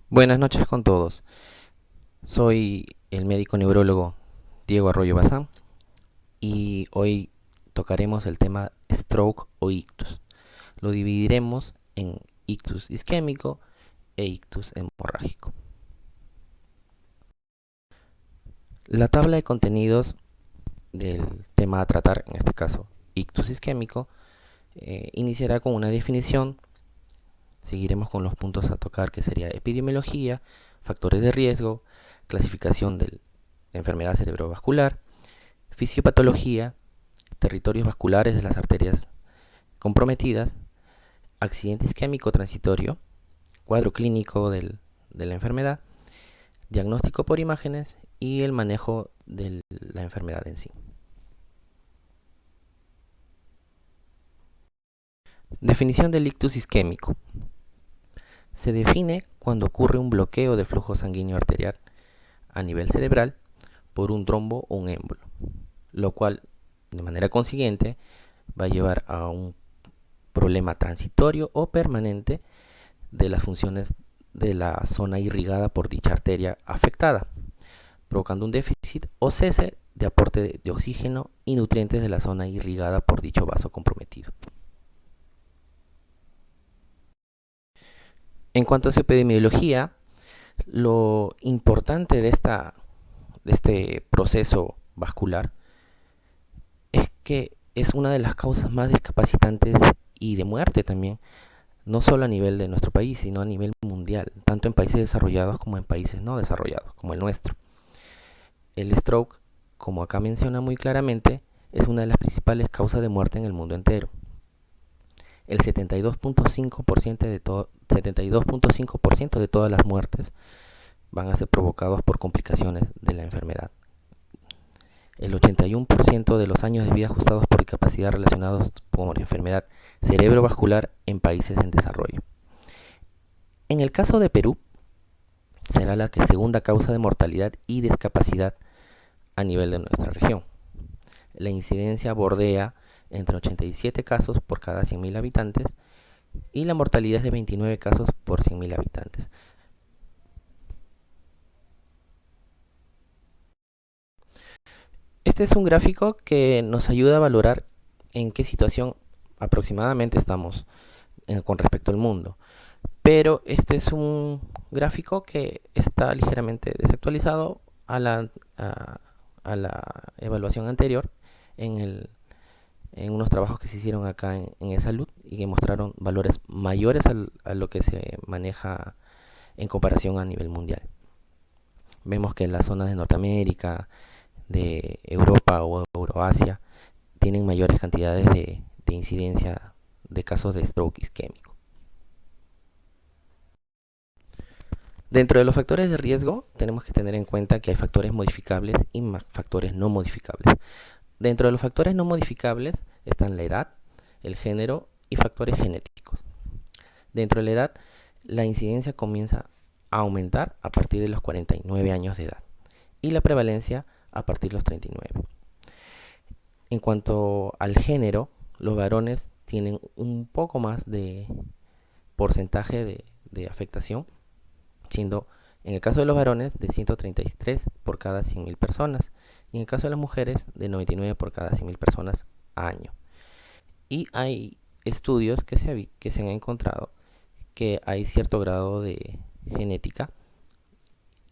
Buenas noches con todos. Soy el médico neurólogo Diego Arroyo Bazán y hoy tocaremos el tema stroke o ictus. Lo dividiremos en ictus isquémico e ictus hemorrágico. La tabla de contenidos del tema a tratar, en este caso ictus isquémico, iniciará con una definición. Seguiremos con los puntos a tocar, que sería epidemiología, factores de riesgo, clasificación de la enfermedad cerebrovascular, fisiopatología, territorios vasculares de las arterias comprometidas, accidente isquémico transitorio, cuadro clínico de la enfermedad, diagnóstico por imágenes y el manejo de la enfermedad en sí. Definición del ictus isquémico. Se define cuando ocurre un bloqueo del flujo sanguíneo arterial a nivel cerebral por un trombo o un émbolo, lo cual de manera consiguiente va a llevar a un problema transitorio o permanente de las funciones de la zona irrigada por dicha arteria afectada, provocando un déficit o cese de aporte de oxígeno y nutrientes de la zona irrigada por dicho vaso comprometido. En cuanto a su epidemiología, lo importante de este proceso vascular es que es una de las causas más discapacitantes y de muerte también, no solo a nivel de nuestro país, sino a nivel mundial, tanto en países desarrollados como en países no desarrollados, como el nuestro. El stroke, como acá menciona muy claramente, es una de las principales causas de muerte en el mundo entero. El 72.5% de todas las muertes van a ser provocados por complicaciones de la enfermedad. El 81% de los años de vida ajustados por discapacidad relacionados con enfermedad cerebrovascular en países en desarrollo. En el caso de Perú, será la segunda causa de mortalidad y discapacidad a nivel de nuestra región. La incidencia bordea entre 87 casos por cada 100.000 habitantes y la mortalidad es de 29 casos por 100.000 habitantes. Este es un gráfico que nos ayuda a valorar en qué situación aproximadamente estamos con respecto al mundo. Pero este es un gráfico que está ligeramente desactualizado a la evaluación anterior en, en unos trabajos que se hicieron acá en eSalud y que mostraron valores mayores a lo que se maneja en comparación a nivel mundial. Vemos que las zonas de Norteamérica, de Europa o Euroasia tienen mayores cantidades de incidencia de casos de stroke isquémico. Dentro de los factores de riesgo tenemos que tener en cuenta que hay factores modificables y factores no modificables. Dentro de los factores no modificables están la edad, el género y factores genéticos. Dentro de la edad, la incidencia comienza a aumentar a partir de los 49 años de edad y la prevalencia a partir de los 39. En cuanto al género, los varones tienen un poco más de porcentaje de afectación, siendo en el caso de los varones de 133 por cada 100.000 personas y en el caso de las mujeres de 99 por cada 100.000 personas a año. Y hay estudios que se han encontrado que hay cierto grado de genética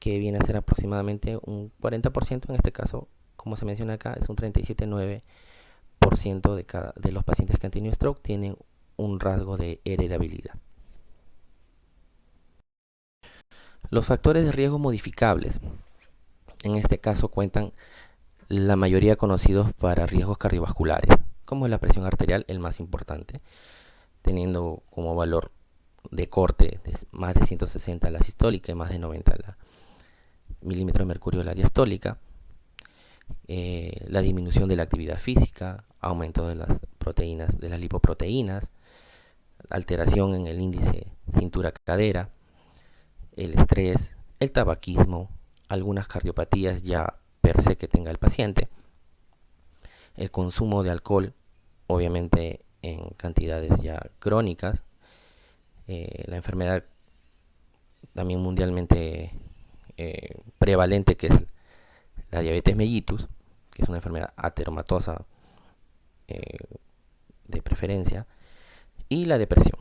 que viene a ser aproximadamente un 40%, en este caso, como se menciona acá, es un 37,9% de los pacientes que han tenido stroke tienen un rasgo de heredabilidad. Los factores de riesgo modificables, en este caso cuentan la mayoría conocidos para riesgos cardiovasculares, como es la presión arterial, el más importante, teniendo como valor de corte de más de 160 la sistólica y más de 90 la milímetro de mercurio la diastólica, la disminución de la actividad física, aumento de las proteínas, de las lipoproteínas, alteración en el índice cintura-cadera, el estrés, el tabaquismo, algunas cardiopatías ya per se que tenga el paciente, el consumo de alcohol, obviamente en cantidades ya crónicas, la enfermedad también mundialmente prevalente, que es la diabetes mellitus, que es una enfermedad ateromatosa de preferencia, y la depresión.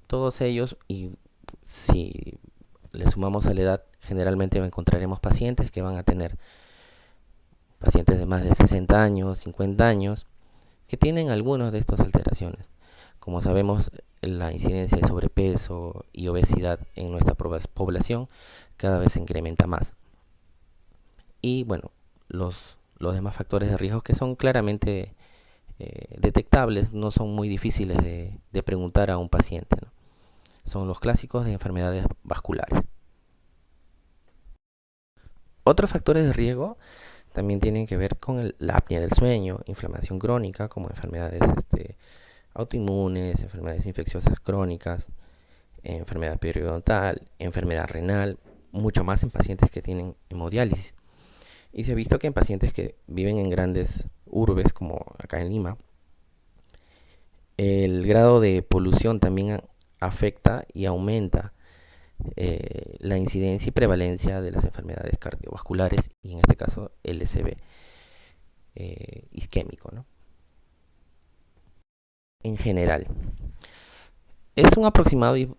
Todos ellos, y si le sumamos a la edad, generalmente encontraremos pacientes que van a tener pacientes de más de 60 años, 50 años, que tienen algunas de estas alteraciones. Como sabemos, la incidencia de sobrepeso y obesidad en nuestra población cada vez se incrementa más. Y bueno, los demás factores de riesgo que son claramente detectables, no son muy difíciles de preguntar a un paciente, ¿no? Son los clásicos de enfermedades vasculares. Otros factores de riesgo también tienen que ver con la apnea del sueño, inflamación crónica, como enfermedades autoinmunes, enfermedades infecciosas crónicas, enfermedad periodontal, enfermedad renal, mucho más en pacientes que tienen hemodiálisis. Y se ha visto que en pacientes que viven en grandes urbes, como acá en Lima, el grado de polución también afecta y aumenta la incidencia y prevalencia de las enfermedades cardiovasculares, y en este caso el LCV isquémico, ¿no? En general, es un aproximado y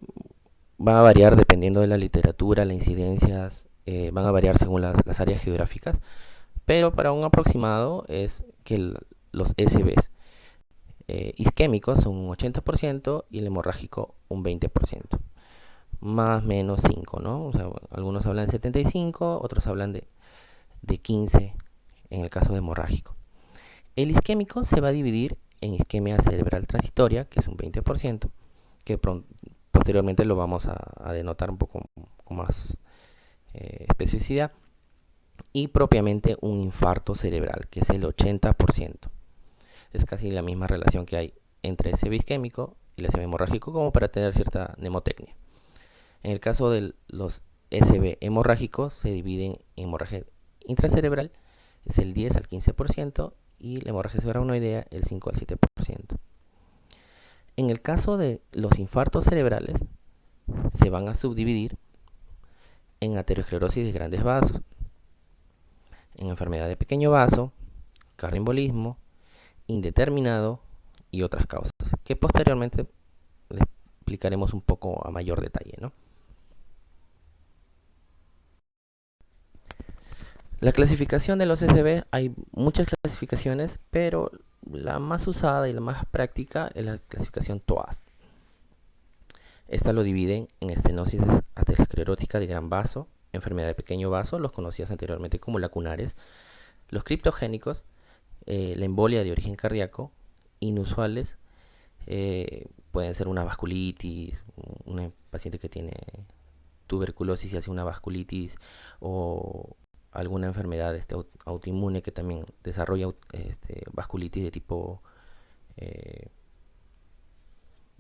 va a variar dependiendo de la literatura, las incidencias van a variar según las áreas geográficas, pero para un aproximado es que los SVs isquémicos son un 80% y el hemorrágico un 20%, más o menos 5, ¿no? O sea, algunos hablan de 75, otros hablan de 15 en el caso de hemorrágico. El isquémico se va a dividir en isquemia cerebral transitoria, que es un 20%, que posteriormente lo vamos a denotar un poco con más especificidad, y propiamente un infarto cerebral, que es el 80%. Es casi la misma relación que hay entre el CV isquémico y el CV hemorrágico, como para tener cierta mnemotecnia. En el caso de los SV hemorrágicos, se dividen en hemorragia intracerebral, es el 10 al 15%, y la hemorragia subaracnoidea el 5 al 7%. En el caso de los infartos cerebrales, se van a subdividir en aterosclerosis de grandes vasos, en enfermedad de pequeño vaso, cardioembolismo, indeterminado y otras causas, que posteriormente les explicaremos un poco a mayor detalle, ¿no? La clasificación de los SB, hay muchas clasificaciones, pero la más usada y la más práctica es la clasificación TOAS. Esta lo dividen en estenosis aterosclerótica de gran vaso, enfermedad de pequeño vaso, los conocidas anteriormente como lacunares, los criptogénicos, la embolia de origen cardíaco, inusuales, pueden ser una vasculitis, un paciente que tiene tuberculosis y hace una vasculitis, o alguna enfermedad autoinmune que también desarrolla vasculitis de tipo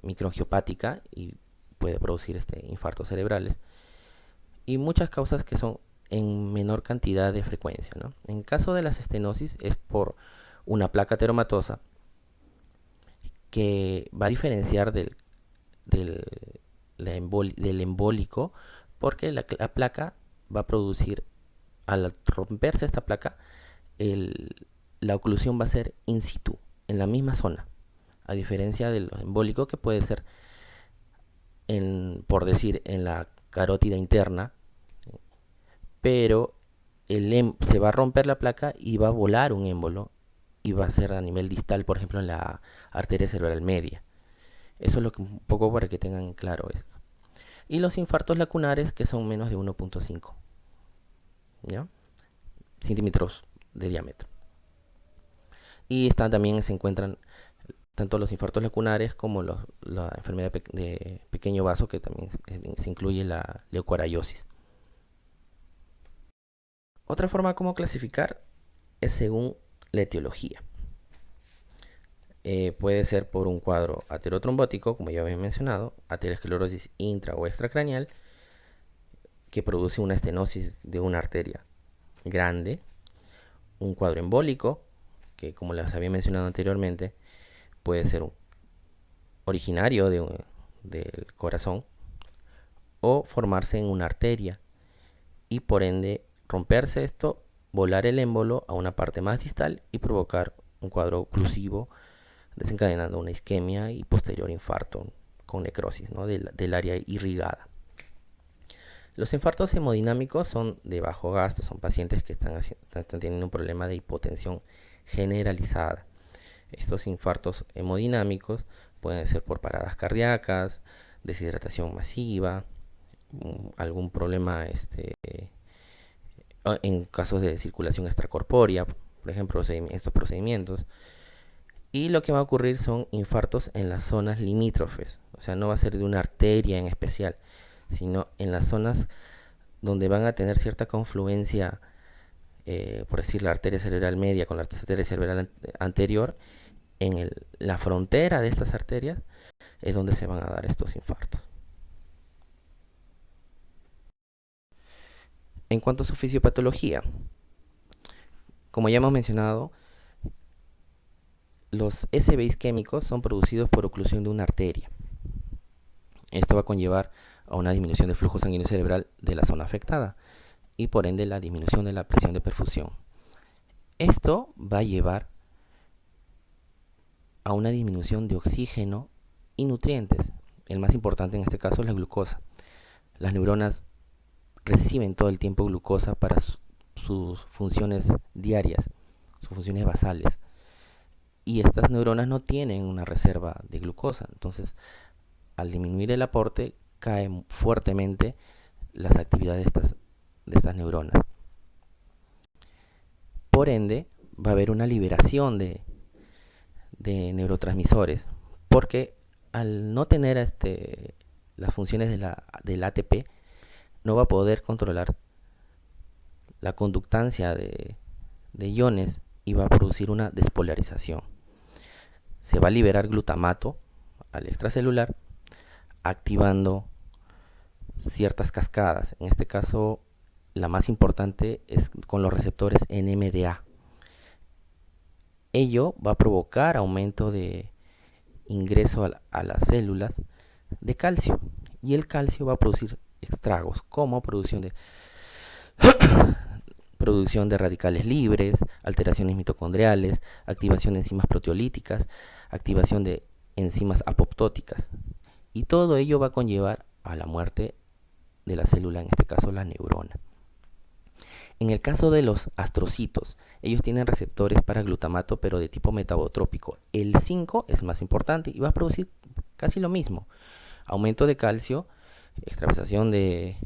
microangiopática y puede producir infartos cerebrales, y muchas causas que son en menor cantidad de frecuencia, ¿no? En caso de las estenosis es por una placa ateromatosa que va a diferenciar del embólico, porque la placa va a producir, al romperse esta placa, la oclusión va a ser in situ, en la misma zona, a diferencia del embólico que puede ser, por decir, en la carótida interna, pero se va a romper la placa y va a volar un émbolo y va a ser a nivel distal, por ejemplo, en la arteria cerebral media. Eso es lo que un poco para que tengan claro eso. Y los infartos lacunares, que son menos de 1.5 centímetros de diámetro. Y también se encuentran tanto los infartos lacunares como la enfermedad de pequeño vaso, que también se incluye la leucoariosis. Otra forma como clasificar es según la etiología. Puede ser por un cuadro aterotrombótico, como ya había mencionado, aterosclerosis intra o extracraneal, que produce una estenosis de una arteria grande, un cuadro embólico, que como les había mencionado anteriormente, puede ser originario del corazón, o formarse en una arteria y por ende romperse esto, volar el émbolo a una parte más distal y provocar un cuadro oclusivo, desencadenando una isquemia y posterior infarto con necrosis, ¿no?, del área irrigada. Los infartos hemodinámicos son de bajo gasto, son pacientes que están teniendo un problema de hipotensión generalizada. Estos infartos hemodinámicos pueden ser por paradas cardíacas, deshidratación masiva, algún problema en casos de circulación extracorpórea, por ejemplo, estos procedimientos. Y lo que va a ocurrir son infartos en las zonas limítrofes, o sea, no va a ser de una arteria en especial, sino en las zonas donde van a tener cierta confluencia, por decir, la arteria cerebral media con la arteria cerebral anterior. En la frontera de estas arterias es donde se van a dar estos infartos. En cuanto a su fisiopatología, como ya hemos mencionado, los SB isquémicos son producidos por oclusión de una arteria. Esto va a conllevar a una disminución del flujo sanguíneo cerebral de la zona afectada y por ende la disminución de la presión de perfusión. Esto va a llevar a una disminución de oxígeno y nutrientes. El más importante en este caso es la glucosa. Las neuronas reciben todo el tiempo glucosa para sus funciones diarias, sus funciones basales. Y estas neuronas no tienen una reserva de glucosa. Entonces, al disminuir el aporte, caen fuertemente las actividades de estas neuronas. Por ende, va a haber una liberación de neurotransmisores, porque al no tener las funciones del ATP, no va a poder controlar la conductancia de iones y va a producir una despolarización. Se va a liberar glutamato al extracelular, activando ciertas cascadas. En este caso, la más importante es con los receptores NMDA. Ello va a provocar aumento de ingreso a las células de calcio, y el calcio va a producir estragos como producción de radicales libres, alteraciones mitocondriales, activación de enzimas proteolíticas, activación de enzimas apoptóticas, y todo ello va a conllevar a la muerte de la célula, en este caso la neurona. En el caso de los astrocitos, ellos tienen receptores para glutamato, pero de tipo metabotrópico. El 5 es más importante y va a producir casi lo mismo: aumento de calcio, extravasación de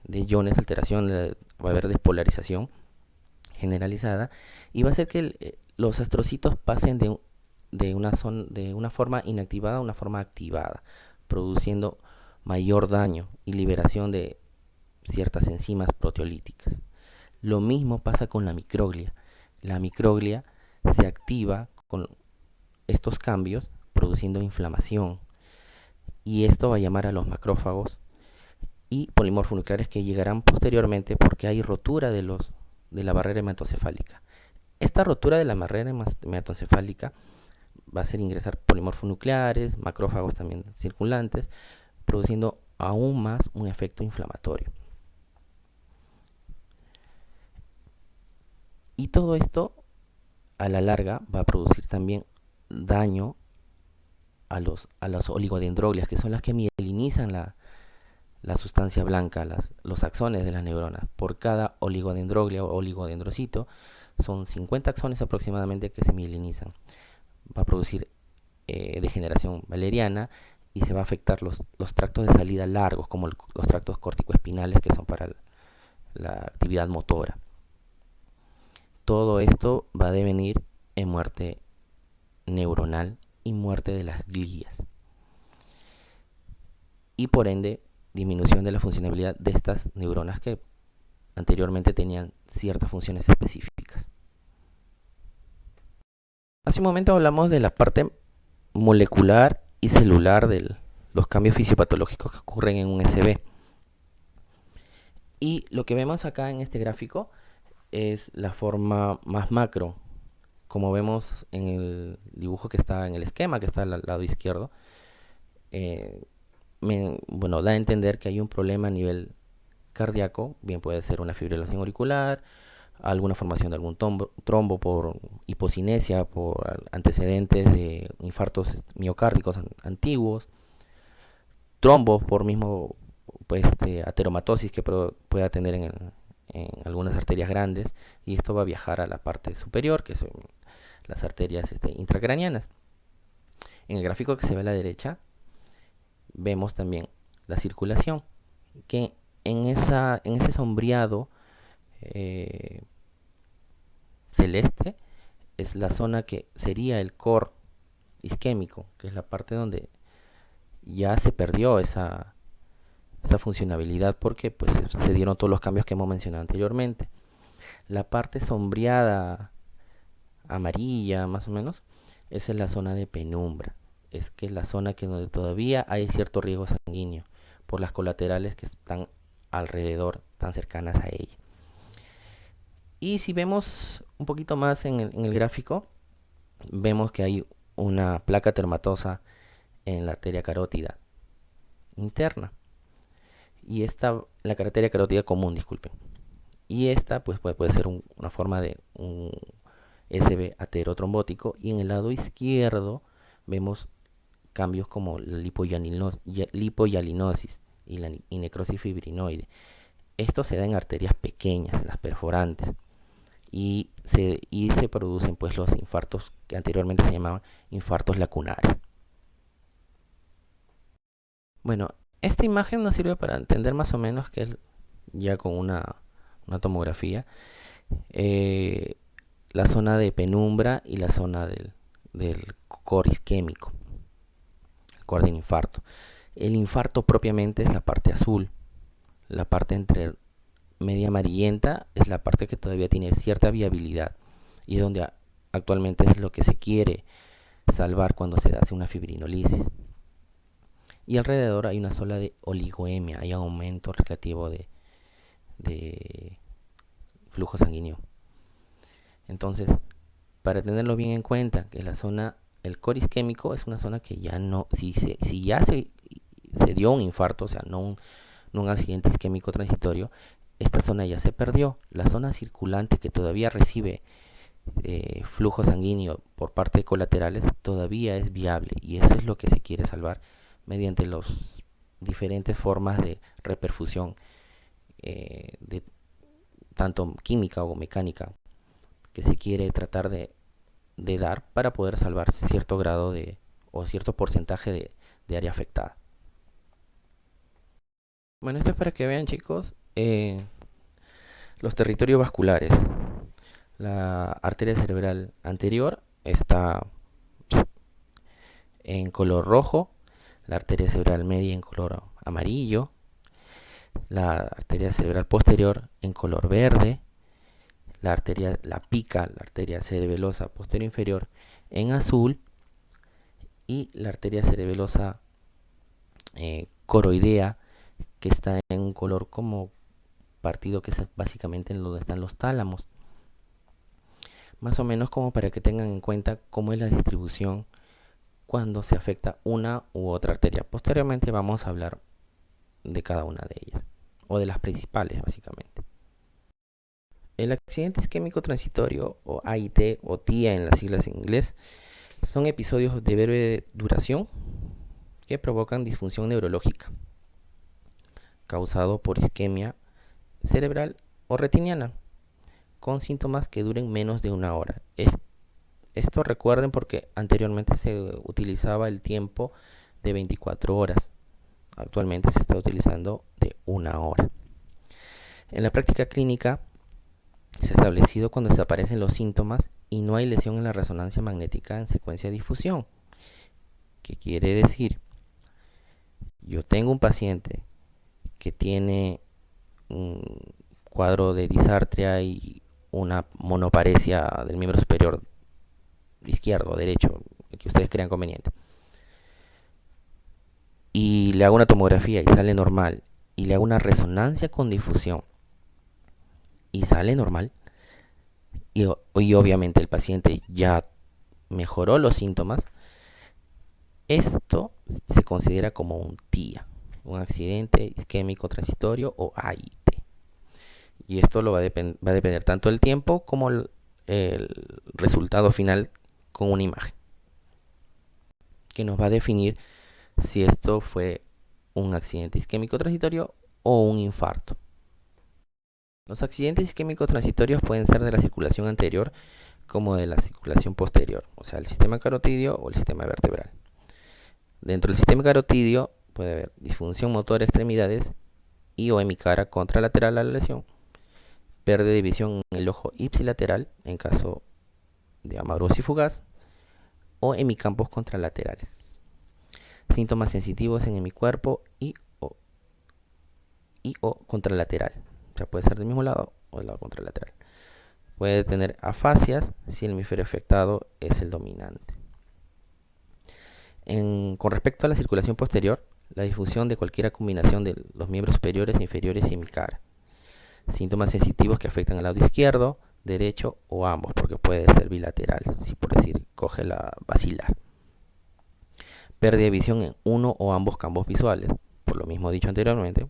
iones, alteración, va a haber despolarización generalizada, y va a hacer que los astrocitos pasen de una forma inactivada a una forma activada, produciendo mayor daño y liberación de ciertas enzimas proteolíticas. Lo mismo pasa con la microglia. La microglia se activa con estos cambios, produciendo inflamación, y esto va a llamar a los macrófagos y polimorfonucleares, que llegarán posteriormente porque hay rotura de la barrera hematocefálica. Esta rotura de la barrera hematocefálica va a hacer ingresar polimorfonucleares, macrófagos también circulantes, produciendo aún más un efecto inflamatorio. Y todo esto a la larga va a producir también daño a las oligodendroglias, que son las que mielinizan la sustancia blanca, los axones de las neuronas. Por cada oligodendroglia o oligodendrocito son 50 axones aproximadamente que se mielinizan. Va a producir degeneración valeriana y se va a afectar los tractos de salida largos, como los tractos corticoespinales, que son para la actividad motora. Todo esto va a devenir en muerte neuronal y muerte de las glías, y por ende disminución de la funcionalidad de estas neuronas que anteriormente tenían ciertas funciones específicas. Hace un momento hablamos de la parte molecular y celular de los cambios fisiopatológicos que ocurren en un SB. Y lo que vemos acá en este gráfico es la forma más macro, como vemos en el dibujo que está en el esquema, que está al lado izquierdo. bueno, da a entender que hay un problema a nivel cardíaco, bien puede ser una fibrilación auricular, alguna formación de algún trombo por hipocinesia, por antecedentes de infartos miocárdicos antiguos, trombos por mismo pues, ateromatosis que pueda tener en algunas arterias grandes, y esto va a viajar a la parte superior, que son las arterias intracraneanas. En el gráfico que se ve a la derecha vemos también la circulación, que en ese sombreado celeste es la zona que sería el core isquémico, que es la parte donde ya se perdió esa funcionabilidad porque pues se dieron todos los cambios que hemos mencionado anteriormente. La parte sombreada amarilla más o menos, esa es la zona de penumbra, es que es la zona que donde todavía hay cierto riesgo sanguíneo por las colaterales que están alrededor, tan cercanas a ella. Y si vemos un poquito más en el gráfico, vemos que hay una placa termatosa en la arteria carótida interna, y esta, la arteria carótida común, disculpen, y esta pues puede ser una forma de un SB aterotrombótico, y en el lado izquierdo vemos cambios como la lipohialinosis y necrosis fibrinoide. Esto se da en arterias pequeñas, las perforantes, y se producen pues los infartos que anteriormente se llamaban infartos lacunares. Bueno, esta imagen nos sirve para entender más o menos que es ya con una tomografía la zona de penumbra y la zona del core isquémico, el core del infarto. El infarto propiamente es la parte azul, la parte entre media amarillenta es la parte que todavía tiene cierta viabilidad y es donde actualmente es lo que se quiere salvar cuando se hace una fibrinolisis. Y alrededor hay una zona de oligoemia, hay un aumento relativo de flujo sanguíneo. Entonces, para tenerlo bien en cuenta, que la zona, el core isquémico es una zona que ya no, si ya se dio un infarto, o sea, no un accidente isquémico transitorio, esta zona ya se perdió. La zona circulante que todavía recibe flujo sanguíneo por parte de colaterales todavía es viable, y eso es lo que se quiere salvar mediante las diferentes formas de reperfusión, de tanto química o mecánica, que se quiere tratar de dar para poder salvar cierto grado o cierto porcentaje de área afectada. Bueno, esto es para que vean, chicos, los territorios vasculares. La arteria cerebral anterior está en color rojo, la arteria cerebral media en color amarillo, la arteria cerebral posterior en color verde, la arteria cerebelosa posterior inferior en azul, y la arteria cerebelosa coroidea, que está en un color como partido, que es básicamente en donde están los tálamos. Más o menos como para que tengan en cuenta cómo es la distribución cuando se afecta una u otra arteria. Posteriormente vamos a hablar de cada una de ellas, o de las principales básicamente. El accidente isquémico transitorio, o AIT, o TIA en las siglas en inglés, son episodios de breve duración que provocan disfunción neurológica causado por isquemia cerebral o retiniana, con síntomas que duren menos de una hora. Esto recuerden porque anteriormente se utilizaba el tiempo de 24 horas. Actualmente se está utilizando de una hora. En la práctica clínica se ha establecido cuando desaparecen los síntomas y no hay lesión en la resonancia magnética en secuencia de difusión. ¿Qué quiere decir? Yo tengo un paciente que tiene un cuadro de disartria y una monoparesia del miembro superior izquierdo o derecho, el que ustedes crean conveniente, y le hago una tomografía y sale normal, y le hago una resonancia con difusión y sale normal, y obviamente el paciente ya mejoró los síntomas, esto se considera como un TIA. un accidente isquémico transitorio o AIT. Y esto va a depender tanto del tiempo como el resultado final con una imagen, que nos va a definir si esto fue un accidente isquémico transitorio o un infarto. Los accidentes isquémicos transitorios pueden ser de la circulación anterior como de la circulación posterior, o sea, el sistema carotidio o el sistema vertebral. Dentro del sistema carotidio puede haber disfunción motora de extremidades y o hemicara contralateral a la lesión, pérdida de visión en el ojo ipsilateral en caso de amaurosis fugaz o hemicampos contralaterales. Síntomas sensitivos en hemicuerpo y o contralateral, o sea, puede ser del mismo lado o del lado contralateral. Puede tener afasias si el hemisferio afectado es el dominante. Con respecto a la circulación posterior, la difusión de cualquier combinación de los miembros superiores e inferiores y hemicara. Síntomas sensitivos que afectan al lado izquierdo, derecho o ambos, porque puede ser bilateral, si por decir coge la basilar. Pérdida de visión en uno o ambos campos visuales, por lo mismo dicho anteriormente.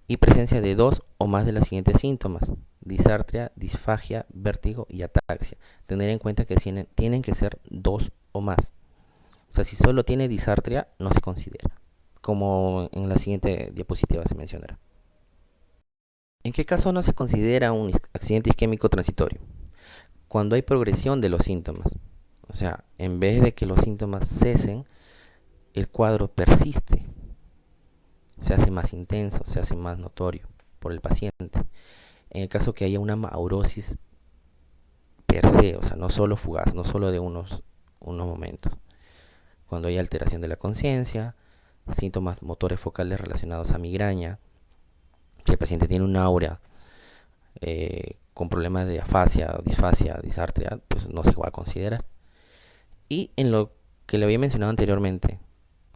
Y presencia de dos o más de los siguientes síntomas: disartria, disfagia, vértigo y ataxia. Tener en cuenta que tienen que ser dos o más. O sea, si solo tiene disartria, no se considera, como en la siguiente diapositiva se mencionará. ¿En qué caso no se considera un accidente isquémico transitorio? Cuando hay progresión de los síntomas. O sea, en vez de que los síntomas cesen, el cuadro persiste, se hace más intenso, se hace más notorio por el paciente. En el caso que haya una amaurosis per se, o sea, no solo fugaz, no solo de unos momentos. Cuando hay alteración de la conciencia, síntomas motores focales relacionados a migraña, si el paciente tiene un aura con problemas de afasia, disfasia, disartria, pues no se va a considerar. Y en lo que le había mencionado anteriormente,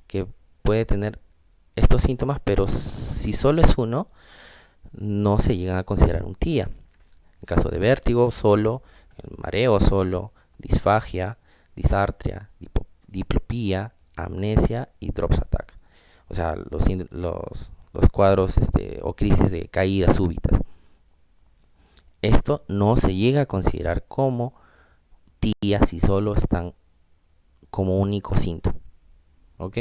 que puede tener estos síntomas, pero si solo es uno, no se llegan a considerar un TIA. En caso de vértigo, solo, mareo solo, disfagia, disartria, diplopía, amnesia y drops attack. O sea, los cuadros o crisis de caídas súbitas. Esto no se llega a considerar como TIA si solo están como único síntoma. ¿Ok?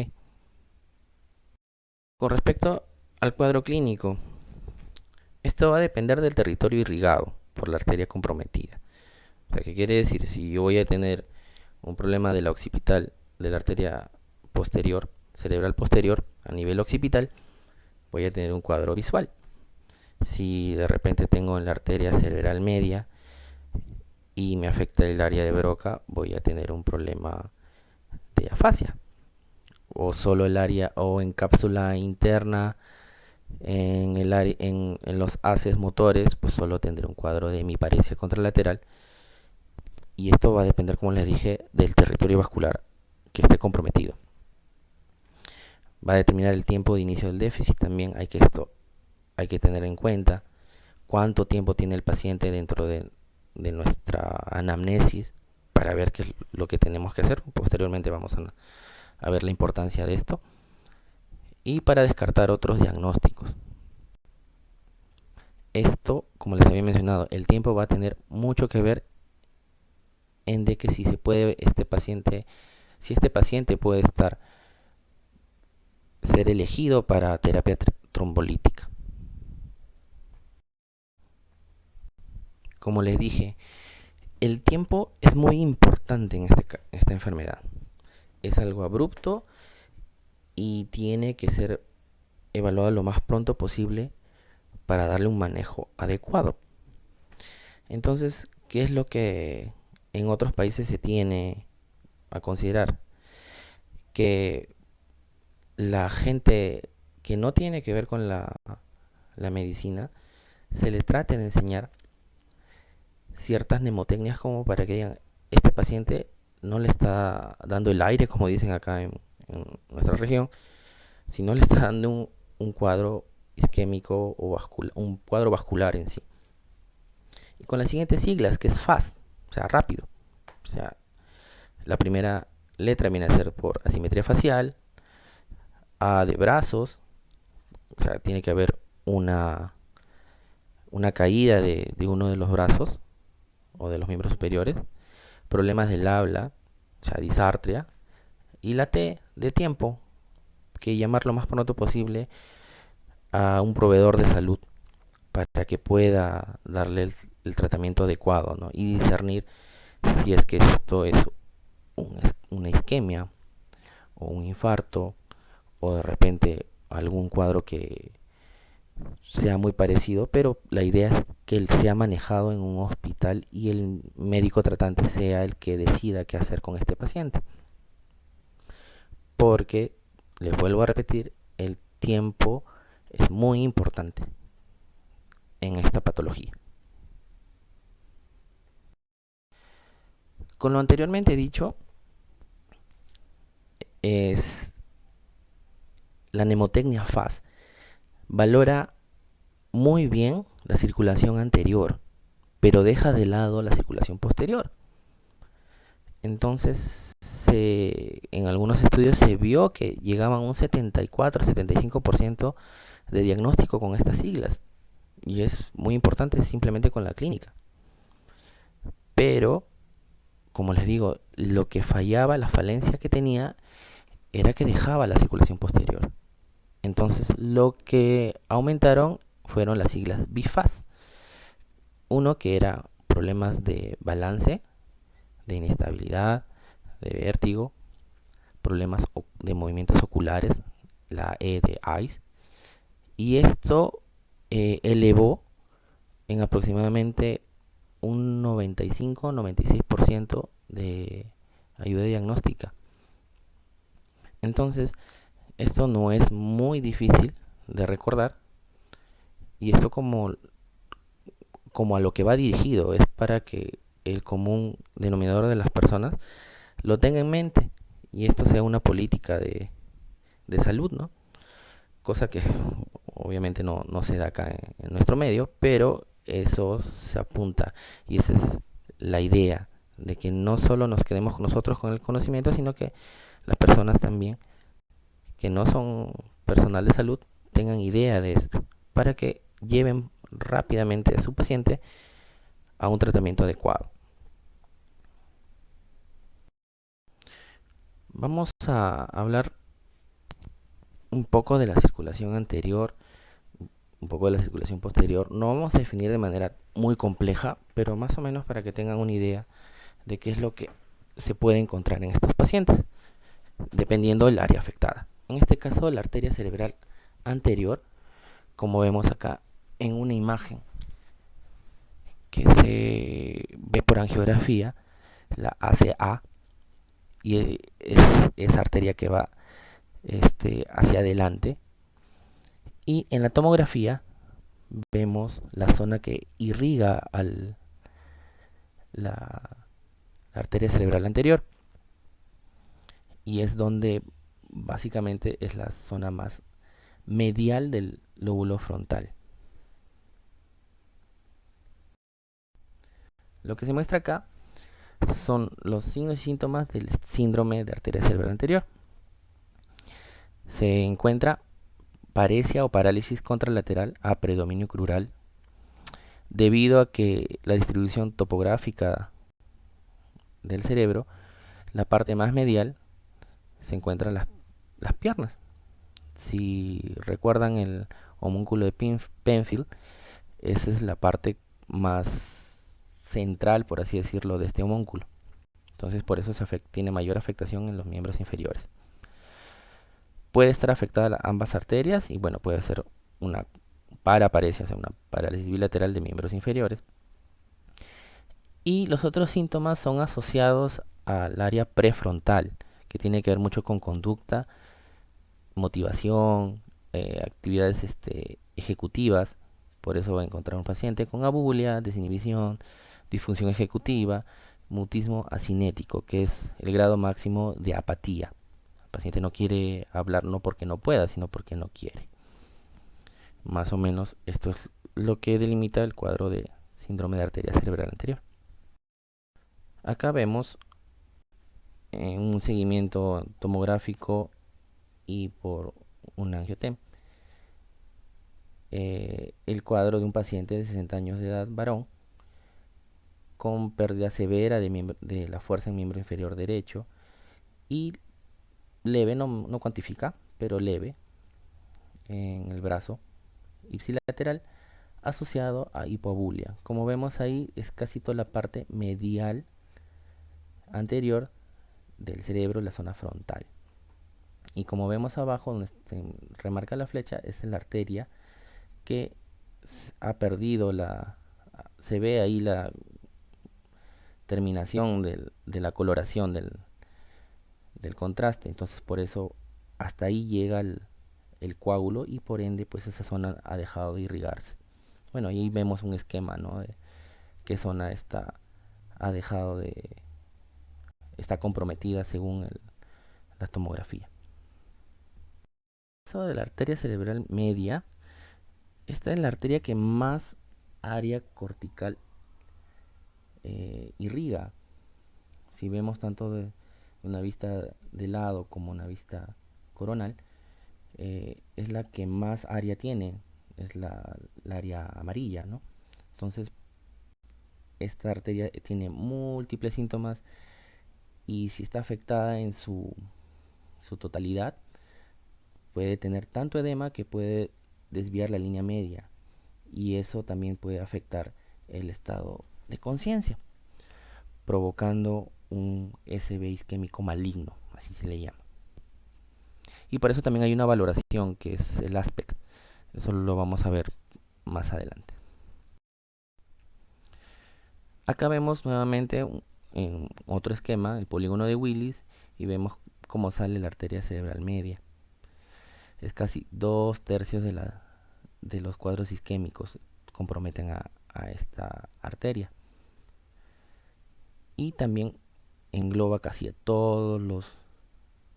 Con respecto al cuadro clínico, esto va a depender del territorio irrigado por la arteria comprometida. O sea, ¿qué quiere decir? Si yo voy a tener un problema de la occipital, de la arteria posterior, cerebral posterior, a nivel occipital, voy a tener un cuadro visual. Si de repente tengo en la arteria cerebral media y me afecta el área de Broca, voy a tener un problema de afasia. O solo el área o en cápsula interna en los haces motores, pues solo tendré un cuadro de hemiparesia contralateral. Y esto va a depender, como les dije, del territorio vascular que esté comprometido. Va a determinar el tiempo de inicio del déficit. También hay que tener en cuenta cuánto tiempo tiene el paciente dentro de nuestra anamnesis para ver qué es lo que tenemos que hacer. Posteriormente vamos a ver la importancia de esto. Y para descartar otros diagnósticos. Esto, como les había mencionado, el tiempo va a tener mucho que ver en de que si se puede este paciente puede ser elegido para terapia trombolítica. Como les dije, el tiempo es muy importante en esta enfermedad. Es algo abrupto y tiene que ser evaluado lo más pronto posible para darle un manejo adecuado. Entonces, ¿qué es lo que en otros países se tiene a considerar? Que la gente que no tiene que ver con la medicina se le trate de enseñar ciertas mnemotecnias como para que digan, este paciente no le está dando el aire, como dicen acá en nuestra región, sino le está dando un cuadro isquémico o un cuadro vascular en sí. Y con las siguientes siglas, que es FAST, o sea, rápido. O sea, la primera letra viene a ser por asimetría facial, A de brazos, o sea, tiene que haber una caída de uno de los brazos o de los miembros superiores, problemas del habla, o sea, disartria, y la T de tiempo, que llamar lo más pronto posible a un proveedor de salud para que pueda darle el tratamiento adecuado, ¿no? Y discernir si es que esto es una isquemia o un infarto o de repente algún cuadro que sea muy parecido, pero la idea es que él sea manejado en un hospital y el médico tratante sea el que decida qué hacer con este paciente. Porque, les vuelvo a repetir, el tiempo es muy importante en esta patología. Con lo anteriormente dicho, es la mnemotecnia FAS valora muy bien la circulación anterior, pero deja de lado la circulación posterior. Entonces, en algunos estudios se vio que llegaban a un 74-75% de diagnóstico con estas siglas. Y es muy importante simplemente con la clínica. Pero, como les digo, lo que fallaba, la falencia que tenía, era que dejaba la circulación posterior. Entonces, lo que aumentaron fueron las siglas BIFAS. Uno que era problemas de balance, de inestabilidad, de vértigo, problemas de movimientos oculares, la E de EYES, y esto elevó en aproximadamente un 95-96% de ayuda diagnóstica. Entonces, esto no es muy difícil de recordar, y esto como a lo que va dirigido es para que el común denominador de las personas lo tenga en mente y esto sea una política de salud, ¿no? Cosa que obviamente no se da acá en nuestro medio, pero eso se apunta y esa es la idea de que no solo nos quedemos nosotros con el conocimiento, sino que las personas también que no son personal de salud tengan idea de esto para que lleven rápidamente a su paciente a un tratamiento adecuado. Vamos a hablar un poco de la circulación anterior, un poco de la circulación posterior. No vamos a definir de manera muy compleja, pero más o menos para que tengan una idea de qué es lo que se puede encontrar en estos pacientes, dependiendo del área afectada. En este caso, la arteria cerebral anterior, como vemos acá en una imagen que se ve por angiografía, la ACA, y es esa arteria que va hacia adelante. Y en la tomografía vemos la zona que irriga la arteria cerebral anterior y es donde básicamente es la zona más medial del lóbulo frontal. Lo que se muestra acá son los signos y síntomas del síndrome de arteria cerebral anterior. Se encuentra paresia o parálisis contralateral a predominio crural debido a que la distribución topográfica del cerebro, la parte más medial, se encuentran las piernas. Si recuerdan el homúnculo de Penfield, esa es la parte más central, por así decirlo, de este homúnculo. Entonces, por eso tiene mayor afectación en los miembros inferiores. Puede estar afectada ambas arterias y bueno, puede ser una paraparesia, o sea, una parálisis bilateral de miembros inferiores. Y los otros síntomas son asociados al área prefrontal, que tiene que ver mucho con conducta, motivación, actividades ejecutivas. Por eso va a encontrar un paciente con abulia, desinhibición, disfunción ejecutiva, mutismo asinético, que es el grado máximo de apatía. El paciente no quiere hablar no porque no pueda, sino porque no quiere. Más o menos esto es lo que delimita el cuadro de síndrome de arteria cerebral anterior. Acá vemos un seguimiento tomográfico y por un angiotem. El cuadro de un paciente de 60 años de edad, varón, con pérdida severa de la fuerza en miembro inferior derecho y leve, no cuantifica, pero leve en el brazo ipsilateral asociado a hipoabulia. Como vemos ahí, es casi toda la parte medial anterior del cerebro, la zona frontal. Y como vemos abajo, donde se remarca la flecha, es la arteria que ha perdido se ve ahí la terminación de la coloración del contraste. Entonces, por eso hasta ahí llega el coágulo y por ende, pues esa zona ha dejado de irrigarse. Bueno, ahí vemos un esquema, ¿no? De qué zona ha dejado está comprometida según la tomografía. Eso de la arteria cerebral media, esta es la arteria que más área cortical irriga. Si vemos tanto de una vista de lado como una vista coronal, es la que más área tiene, es la área amarilla, ¿no? Entonces, esta arteria tiene múltiples síntomas y si está afectada en su totalidad, puede tener tanto edema que puede desviar la línea media y eso también puede afectar el estado de conciencia, provocando un SB isquémico maligno, así se le llama. Y por eso también hay una valoración que es el aspect. Eso lo vamos a ver más adelante. Acá vemos nuevamente en otro esquema el polígono de Willis y vemos cómo sale la arteria cerebral media. Es casi 2/3 de los cuadros isquémicos comprometen a esta arteria. Y también engloba casi a todos los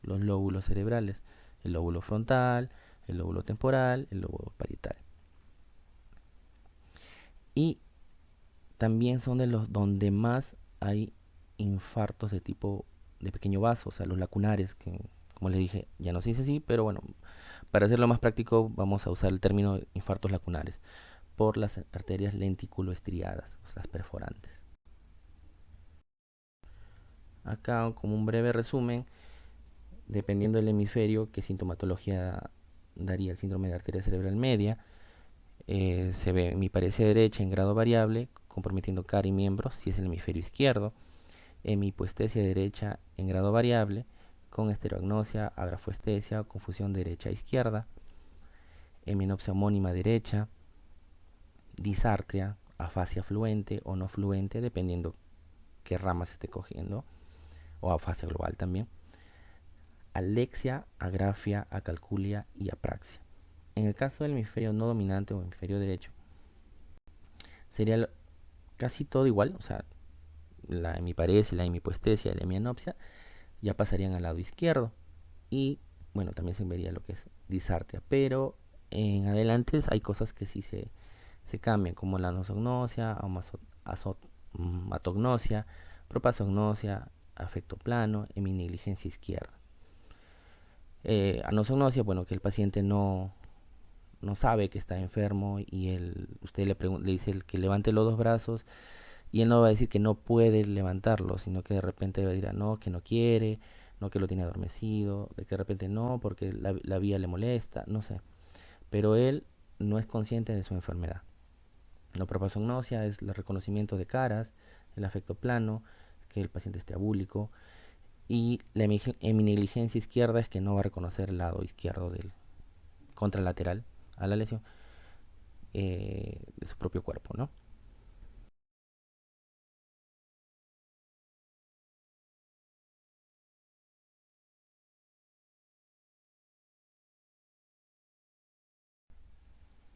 lóbulos cerebrales. El lóbulo frontal, el lóbulo temporal, el lóbulo parietal. Y también son de los donde más hay infartos de tipo de pequeño vaso, o sea, los lacunares, que como les dije, ya no se dice así, pero bueno, para hacerlo más práctico vamos a usar el término infartos lacunares por las arterias lenticuloestriadas, o sea, las perforantes. Acá, como un breve resumen, dependiendo del hemisferio, qué sintomatología daría el síndrome de arteria cerebral media, se ve hemiparesia derecha en grado variable, comprometiendo cara y miembros si es el hemisferio izquierdo, hemihipoestesia derecha en grado variable, con estereognosia, agrafoestesia o confusión derecha-izquierda, heminopsia homónima derecha, disartria, afasia fluente o no fluente, dependiendo qué rama se esté cogiendo, o afasia global también, alexia, agrafia, acalculia y apraxia. En el caso del hemisferio no dominante o hemisferio derecho, sería casi todo igual, o sea, la hemiparesia, la hemihipoestesia y la hemianopsia ya pasarían al lado izquierdo y bueno, también se vería lo que es disartria, pero en adelante hay cosas que sí se cambian, como la nosognosia, amatognosia, propasognosia, afecto plano, heminegligencia izquierda. Anosognosia, bueno, que el paciente no sabe que está enfermo y usted le dice que levante los dos brazos y él no va a decir que no puede levantarlo, sino que de repente va a decir no, que no quiere, no, que lo tiene adormecido, de que de repente no, porque la vía le molesta, no sé. Pero él no es consciente de su enfermedad. La propasognosia es el reconocimiento de caras, el afecto plano, que el paciente esté abúlico, y la heminegligencia izquierda es que no va a reconocer el lado izquierdo del contralateral a la lesión de su propio cuerpo, ¿no?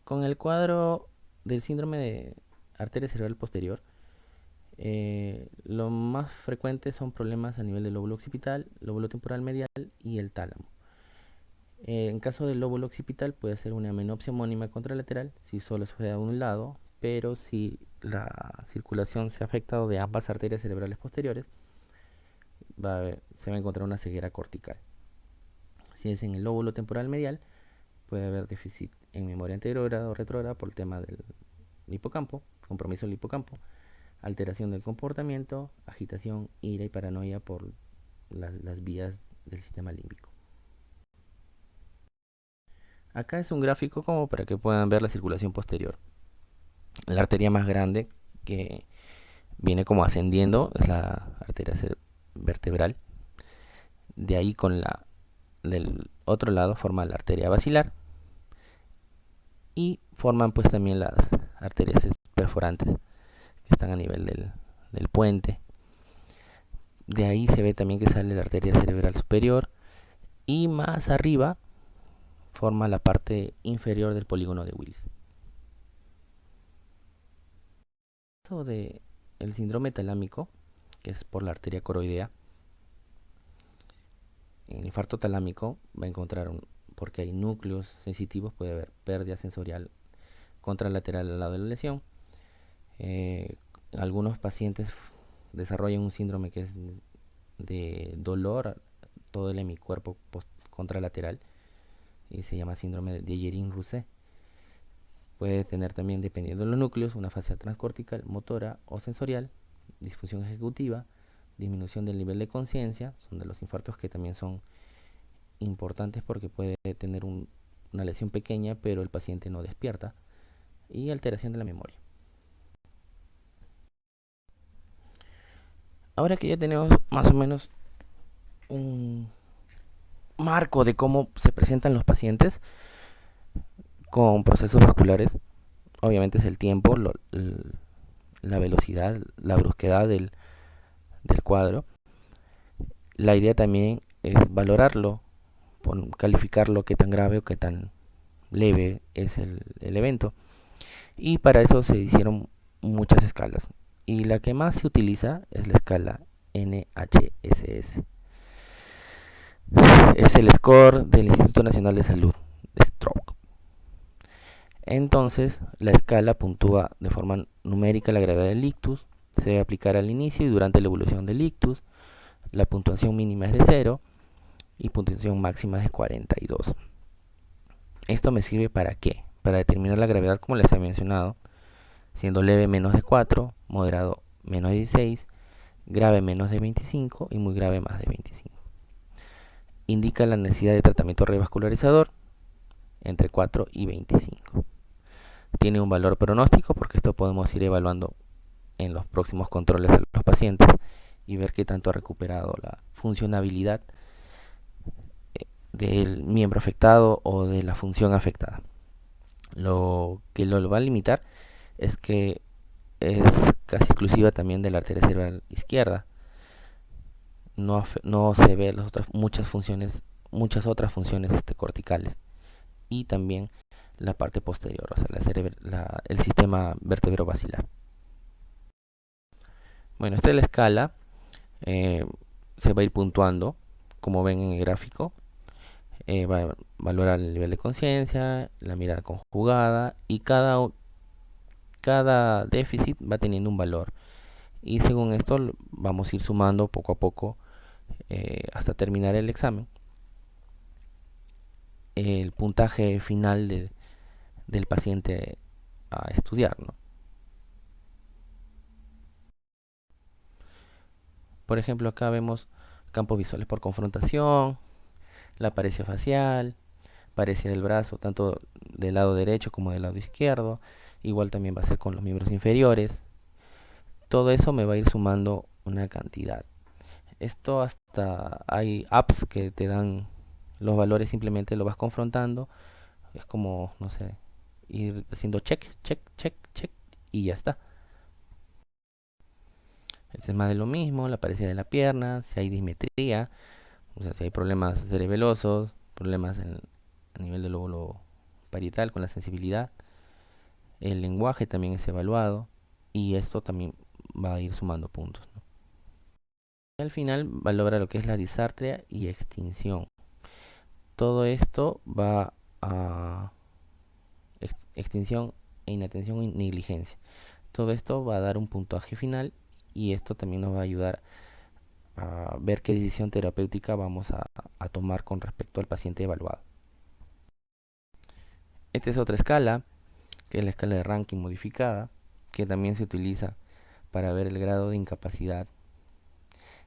Con el cuadro del síndrome de arteria cerebral posterior, lo más frecuente son problemas a nivel del lóbulo occipital, lóbulo temporal medial y el tálamo. En caso del lóbulo occipital puede ser una menopsia homónima contralateral si solo se da de un lado, pero si la circulación se ha afectado de ambas arterias cerebrales posteriores, se va a encontrar una ceguera cortical. Si es en el lóbulo temporal medial, Puede haber déficit en memoria anterior o retrógrada por el tema del hipocampo, compromiso del hipocampo, alteración del comportamiento, agitación, ira y paranoia por las vías del sistema límbico. Acá es un gráfico como para que puedan ver la circulación posterior. La arteria más grande que viene como ascendiendo es la arteria vertebral. De ahí con la del otro lado forma la arteria basilar y forman pues también las arterias perforantes que están a nivel del puente. De ahí se ve también que sale la arteria cerebral superior y más arriba forma la parte inferior del polígono de Willis. En el caso de el síndrome talámico, que es por la arteria coroidea, en el infarto talámico va a encontrar porque hay núcleos sensitivos, puede haber pérdida sensorial contralateral al lado de la lesión. Algunos pacientes desarrollan un síndrome que es de dolor a todo el hemicuerpo contralateral y se llama síndrome de Dejerin-Rousset. Puede tener también, dependiendo de los núcleos, una fascia transcortical, motora o sensorial, disfunción ejecutiva, disminución del nivel de conciencia, son de los infartos que también son importantes porque puede tener una lesión pequeña pero el paciente no despierta, y alteración de la memoria. Ahora que ya tenemos más o menos un marco de cómo se presentan los pacientes con procesos vasculares, obviamente es el tiempo, la velocidad, la brusquedad del cuadro. La idea también es valorarlo, calificarlo, qué tan grave o qué tan leve es el evento. Y para eso se hicieron muchas escalas. Y la que más se utiliza es la escala NHSS. Es el score del Instituto Nacional de Salud de Stroke. Entonces, la escala puntúa de forma numérica la gravedad del ictus, se debe aplicar al inicio y durante la evolución del ictus. La puntuación mínima es de 0 y puntuación máxima es de 42. ¿Esto me sirve para qué? Para determinar la gravedad, como les he mencionado, siendo leve menos de 4, moderado menos de 16, grave menos de 25 y muy grave más de 25. Indica la necesidad de tratamiento revascularizador entre 4 y 25. Tiene un valor pronóstico porque esto podemos ir evaluando en los próximos controles de los pacientes y ver qué tanto ha recuperado la funcionabilidad del miembro afectado o de la función afectada. Lo que lo va a limitar es que es casi exclusiva también de la arteria cerebral izquierda. No se ve muchas otras funciones corticales y también la parte posterior, o sea, el sistema vertebrovascular. Bueno, esta es la escala, se va a ir puntuando, como ven en el gráfico. Va a valorar el nivel de conciencia, la mirada conjugada y cada déficit va teniendo un valor. Y según esto vamos a ir sumando poco a poco hasta terminar el examen. El puntaje final del paciente a estudiar, ¿no? Por ejemplo, acá vemos campos visuales por confrontación, la paresia facial, paresia del brazo, tanto del lado derecho como del lado izquierdo. Igual también va a ser con los miembros inferiores. Todo eso me va a ir sumando una cantidad. Esto hasta hay apps que te dan los valores, simplemente lo vas confrontando. Es como, no sé, ir haciendo check, check, check, check y ya está. Este es más de lo mismo, la paresia de la pierna, si hay dismetría, o sea, si hay problemas cerebelosos, problemas a nivel del lóbulo parietal con la sensibilidad. El lenguaje también es evaluado y esto también va a ir sumando puntos, ¿no? Y al final valora lo que es la disartria y extinción. Todo esto va a extinción e inatención y negligencia. Todo esto va a dar un puntaje final y esto también nos va a ayudar a ver qué decisión terapéutica vamos a tomar con respecto al paciente evaluado. Esta es otra escala, que es la escala de ranking modificada, que también se utiliza para ver el grado de incapacidad.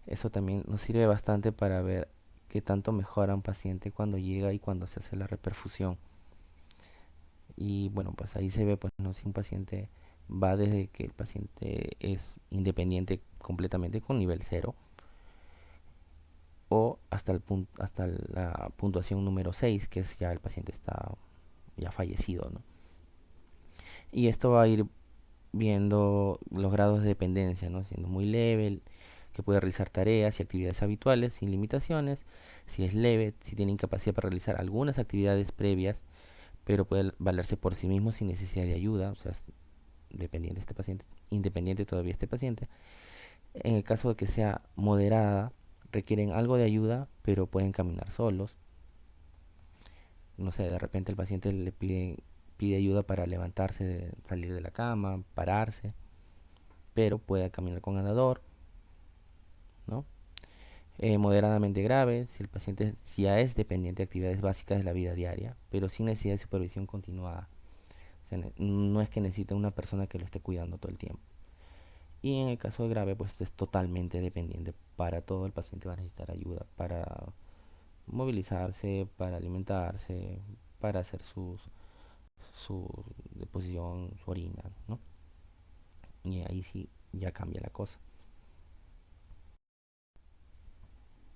Eso también nos sirve bastante para ver qué tanto mejora un paciente cuando llega y cuando se hace la reperfusión. Y bueno, pues ahí se ve, pues, ¿no? Si un paciente va desde que el paciente es independiente completamente con nivel cero o hasta hasta la puntuación número 6, que es ya el paciente está ya fallecido, ¿no? Y esto va a ir viendo los grados de dependencia, ¿no? Siendo muy leve, que puede realizar tareas y actividades habituales sin limitaciones. Si es leve, si tiene incapacidad para realizar algunas actividades previas, pero puede valerse por sí mismo sin necesidad de ayuda, o sea, es dependiente este paciente, independiente todavía este paciente. En el caso de que sea moderada, requieren algo de ayuda, pero pueden caminar solos. No sé, de repente el paciente pide ayuda para levantarse, salir de la cama, pararse, pero puede caminar con andador, ¿no? Moderadamente grave, si el paciente ya es dependiente de actividades básicas de la vida diaria, pero sin necesidad de supervisión continuada. O sea, no es que necesite una persona que lo esté cuidando todo el tiempo. Y en el caso de grave, pues es totalmente dependiente. Para todo el paciente va a necesitar ayuda para movilizarse, para alimentarse, para hacer su deposición, su orina, ¿no? Y ahí sí ya cambia la cosa.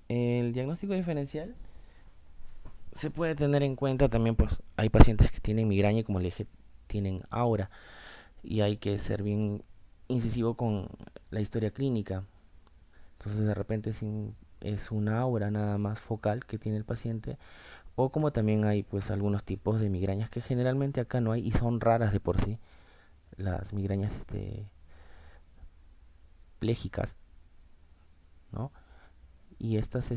El diagnóstico diferencial se puede tener en cuenta también, pues hay pacientes que tienen migraña y como le dije, tienen aura y hay que ser bien incisivo con la historia clínica. Entonces de repente si es una aura nada más focal que tiene el paciente o como también hay pues algunos tipos de migrañas que generalmente acá no hay y son raras de por sí, las migrañas plégicas, ¿no? Y estas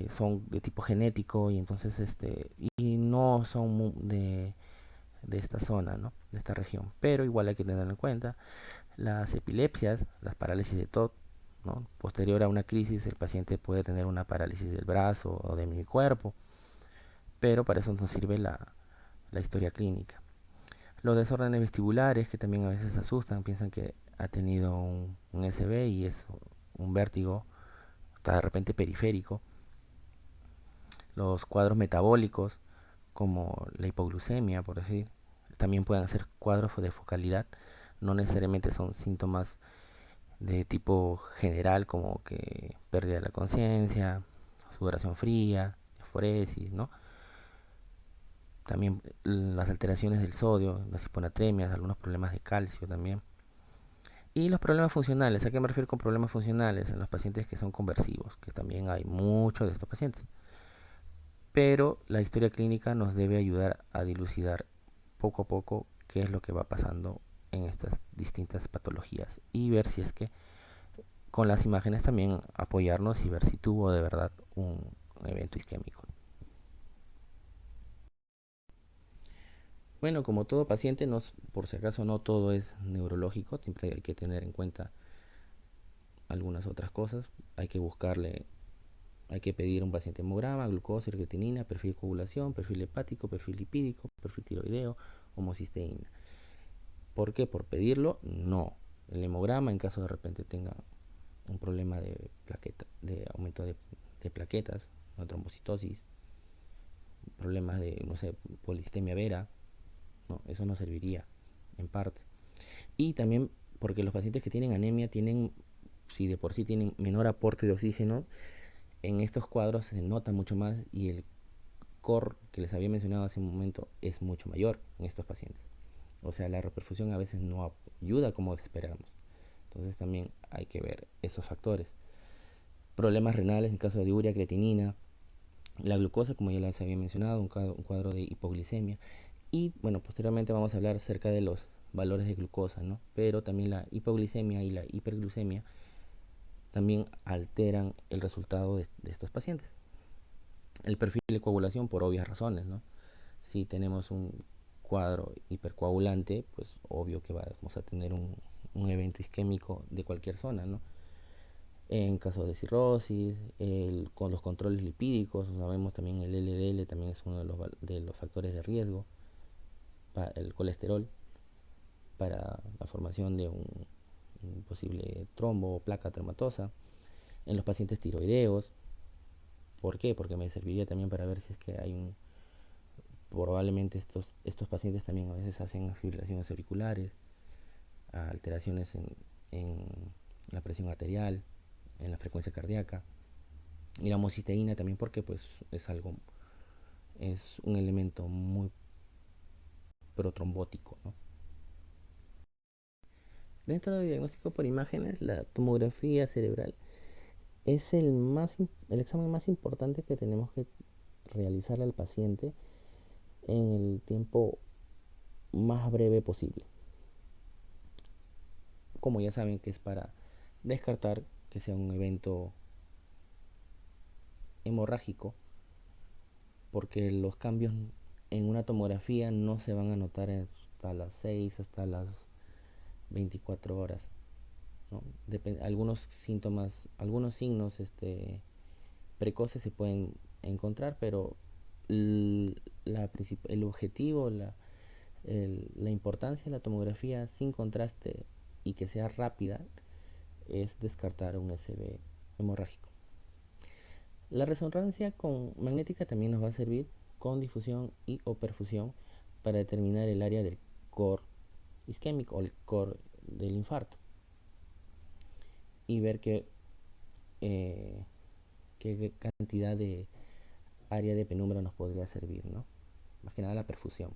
son de tipo genético y entonces y no son de esta zona, ¿no? De esta región. Pero igual hay que tenerlo en cuenta. Las epilepsias, las parálisis de TOD, ¿no? Posterior a una crisis, el paciente puede tener una parálisis del brazo o de mi cuerpo, pero para eso nos sirve la historia clínica. Los desórdenes vestibulares, que también a veces asustan, piensan que ha tenido un SB y es un vértigo, está de repente periférico. Los cuadros metabólicos, como la hipoglucemia, por decir, también pueden ser cuadros de focalidad, no necesariamente son síntomas de tipo general como que pérdida de la conciencia, sudoración fría, diaforesis, ¿no? También las alteraciones del sodio, las hiponatremias, algunos problemas de calcio también. Y los problemas funcionales, ¿a qué me refiero con problemas funcionales? En los pacientes que son conversivos, que también hay muchos de estos pacientes. Pero la historia clínica nos debe ayudar a dilucidar poco a poco qué es lo que va pasando en estas distintas patologías y ver si es que con las imágenes también apoyarnos y ver si tuvo de verdad un evento isquémico. Bueno, como todo paciente, por si acaso no todo es neurológico, siempre hay que tener en cuenta algunas otras cosas. Hay que buscarle, hay que pedir a un paciente hemograma, glucosa, creatinina, perfil de coagulación, perfil hepático, perfil lipídico, perfil tiroideo, homocisteína. ¿Por qué? ¿Por pedirlo? No. El hemograma, en caso de repente tenga un problema de plaqueta, de aumento de plaquetas, una trombocitosis, problemas de, no sé, policistemia vera, no, eso no serviría en parte. Y también porque los pacientes que tienen anemia tienen, si de por sí tienen menor aporte de oxígeno, en estos cuadros se nota mucho más y el core que les había mencionado hace un momento es mucho mayor en estos pacientes. O sea, la reperfusión a veces no ayuda como esperamos. Entonces también hay que ver esos factores. Problemas renales en caso de urea, creatinina, la glucosa, como ya les había mencionado, un cuadro de hipoglicemia. Y bueno, posteriormente vamos a hablar acerca de los valores de glucosa, ¿no? Pero también la hipoglicemia y la hiperglucemia también alteran el resultado de estos pacientes. El perfil de coagulación por obvias razones, ¿no? Si tenemos un cuadro hipercoagulante, pues obvio que vamos a tener un evento isquémico de cualquier zona, ¿no? En caso de cirrosis, con los controles lipídicos, sabemos también el LDL también es uno de los factores de riesgo. el colesterol para la formación de un posible trombo o placa traumatosa, en los pacientes tiroideos. ¿Por qué? Porque me serviría también para ver si es que hay probablemente estos pacientes también a veces hacen fibrilaciones auriculares, alteraciones en la presión arterial, en la frecuencia cardíaca, y la homocisteína también, porque pues es un elemento muy protrombótico, ¿no? Dentro del diagnóstico por imágenes, la tomografía cerebral es el examen más importante que tenemos que realizar al paciente en el tiempo más breve posible. Como ya saben que es para descartar que sea un evento hemorrágico, porque los cambios en una tomografía no se van a notar hasta las 6, hasta las 24 horas, ¿no? Algunos síntomas, algunos signos precoces se pueden encontrar, pero el objetivo, la importancia de la tomografía sin contraste y que sea rápida es descartar un SB hemorrágico. La resonancia magnética también nos va a servir con difusión y o perfusión para determinar el área del core isquémico o el core del infarto y ver qué cantidad de área de penumbra nos podría servir, ¿no? Más que nada la perfusión.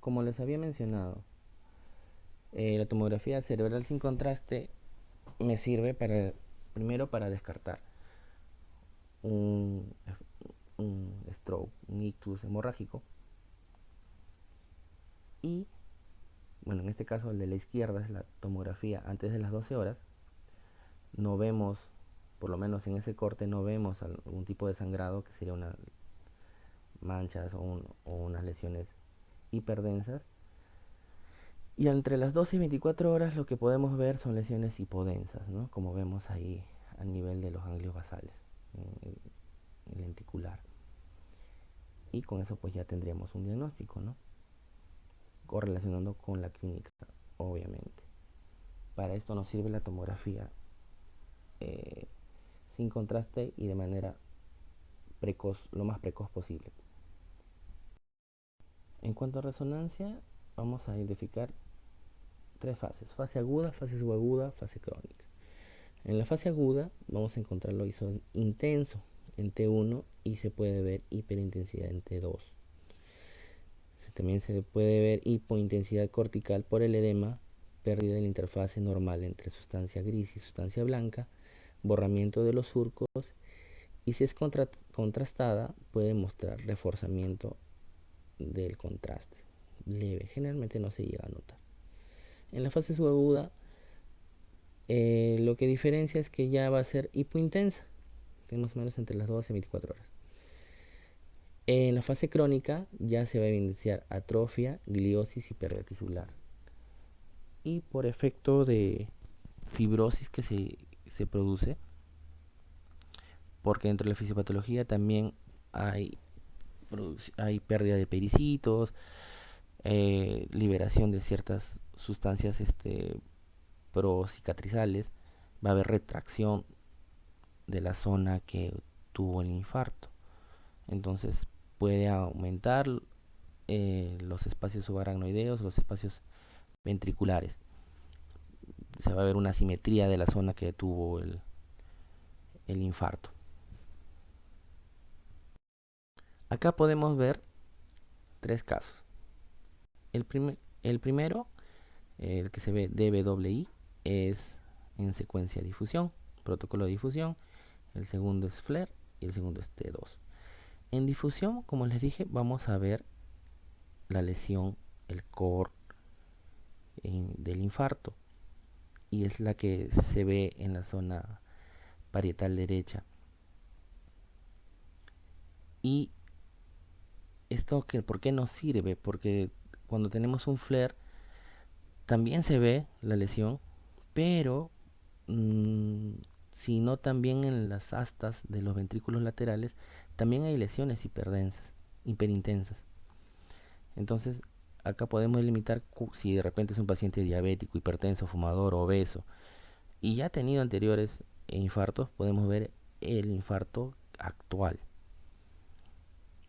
Como les había mencionado, la tomografía cerebral sin contraste me sirve primero para descartar un, un stroke, un ictus hemorrágico, y bueno, en este caso el de la izquierda es la tomografía antes de las 12 horas. No vemos, por lo menos en ese corte, no vemos algún tipo de sangrado, que sería una manchas o unas lesiones hiperdensas. Y entre las 12 y 24 horas lo que podemos ver son lesiones hipodensas, ¿no? Como vemos ahí a nivel de los ganglios basales, el lenticular. Y con eso pues ya tendríamos un diagnóstico, ¿no? Correlacionando con la clínica, obviamente. Para esto nos sirve la tomografía sin contraste y de manera precoz, lo más precoz posible. En cuanto a resonancia, vamos a identificar tres fases: fase aguda, fase subaguda, fase crónica. En la fase aguda vamos a encontrarlo intenso en T1 y se puede ver hiperintensidad en T2. También se puede ver hipointensidad cortical por el edema, pérdida de la interfase normal entre sustancia gris y sustancia blanca, borramiento de los surcos, y si es contrastada puede mostrar reforzamiento del contraste leve, generalmente no se llega a notar. En la fase subaguda lo que diferencia es que ya va a ser hipointensa, más o menos entre las 12 y 24 horas. En la fase crónica ya se va a evidenciar atrofia, gliosis y pérdida tisular. Y por efecto de fibrosis que se produce, porque dentro de la fisiopatología también hay pérdida de pericitos, liberación de ciertas sustancias procicatrizales, va a haber retracción de la zona que tuvo el infarto. Entonces puede aumentar los espacios subaracnoideos, los espacios ventriculares. Se va a ver una asimetría de la zona que tuvo el infarto. Acá podemos ver tres casos. El primero, el que se ve DBII, es en secuencia de difusión, protocolo de difusión. El segundo es FLAIR y el segundo es T2. En difusión, como les dije, vamos a ver la lesión, el core del infarto, y es la que se ve en la zona parietal derecha. Y esto, ¿por qué nos sirve? Porque cuando tenemos un flare también se ve la lesión, pero sino también en las astas de los ventrículos laterales, también hay lesiones hiperintensas. Entonces, acá podemos delimitar si de repente es un paciente diabético, hipertenso, fumador, obeso, y ya ha tenido anteriores infartos, podemos ver el infarto actual.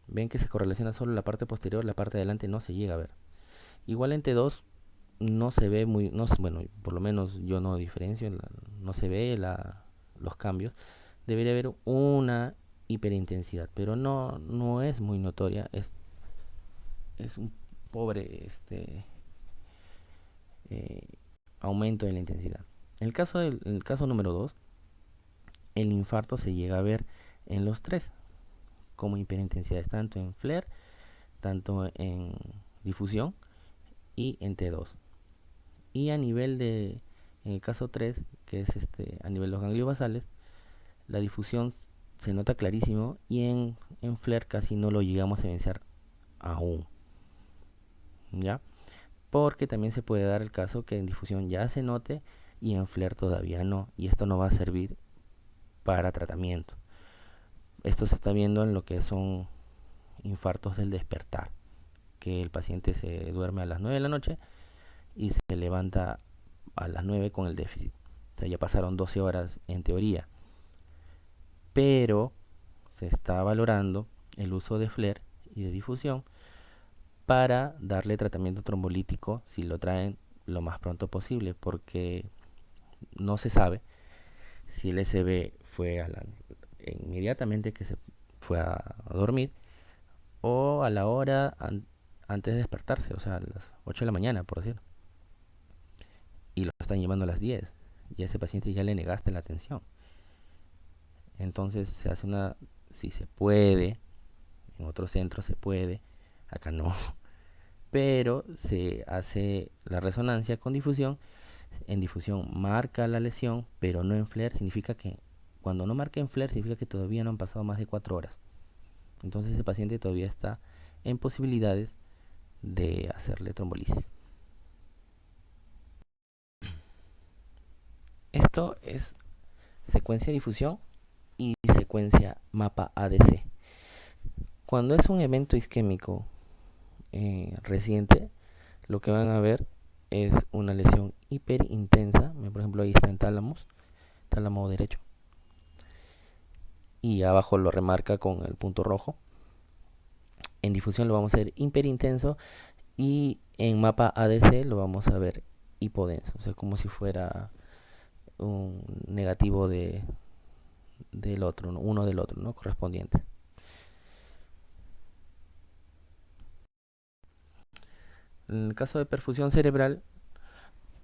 Ven que se correlaciona solo la parte posterior, la parte de adelante no se llega a ver. Igual en T2 no se ve muy, no, bueno, por lo menos yo no diferencio, no se ve los cambios. Debería haber una hiperintensidad, pero no es muy notoria, es un pobre eh, aumento de la intensidad. En el caso número 2, el infarto se llega a ver en los tres como hiperintensidades, tanto en FLAIR, tanto en difusión y en T2. Y a nivel en el caso 3, que es a nivel de los ganglios basales, la difusión se nota clarísimo y en FLAIR casi no lo llegamos a evidenciar aún, ¿ya? Porque también se puede dar el caso que en difusión ya se note y en FLAIR todavía no, y esto no va a servir para tratamiento. Esto se está viendo en lo que son infartos del despertar, que el paciente se duerme a las 9 de la noche y se levanta a las 9 con el déficit. O sea, ya pasaron 12 horas en teoría, pero se está valorando el uso de FLAIR y de difusión para darle tratamiento trombolítico si lo traen lo más pronto posible, porque no se sabe si el SB fue inmediatamente que se fue a dormir o a la hora antes de despertarse, o sea, a las 8 de la mañana, por decir. Y lo están llevando a las 10. Y a ese paciente ya le negaste la atención. Entonces se hace si se puede, en otros centros se puede, acá no, pero se hace la resonancia con difusión. En difusión marca la lesión, pero no en FLAIR. Significa que cuando no marca en FLAIR significa que todavía no han pasado más de 4 horas. Entonces ese paciente todavía está en posibilidades de hacerle trombolisis. Esto es secuencia de difusión y secuencia mapa ADC. Cuando es un evento isquémico reciente, lo que van a ver es una lesión hiperintensa. Por ejemplo, ahí está en tálamo derecho. Y abajo lo remarca con el punto rojo. En difusión lo vamos a ver hiperintenso y en mapa ADC lo vamos a ver hipodenso. O sea, como si fuera un negativo del otro, ¿no? Uno del otro, ¿no? Correspondiente. En el caso de perfusión cerebral,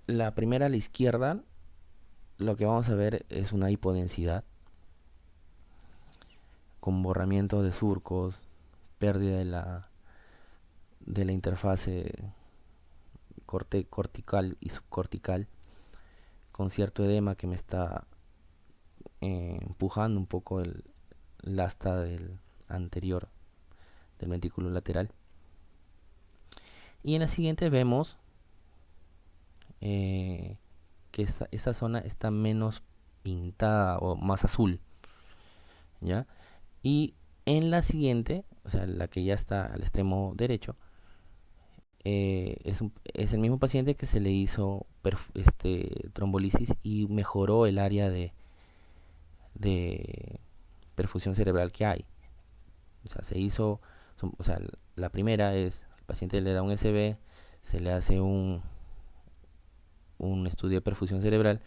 la primera a la izquierda, lo que vamos a ver es una hipodensidad con borramiento de surcos, pérdida de la interfase cortical y subcortical, con cierto edema que me está empujando un poco el asta del anterior del ventrículo lateral. Y en la siguiente vemos que esa zona está menos pintada o más azul, ¿ya? Y en la siguiente, o sea, la que ya está al extremo derecho, es el mismo paciente que se le hizo trombolisis y mejoró el área de perfusión cerebral que hay. O sea, o sea, la primera es, el paciente le da un SB, se le hace un estudio de perfusión cerebral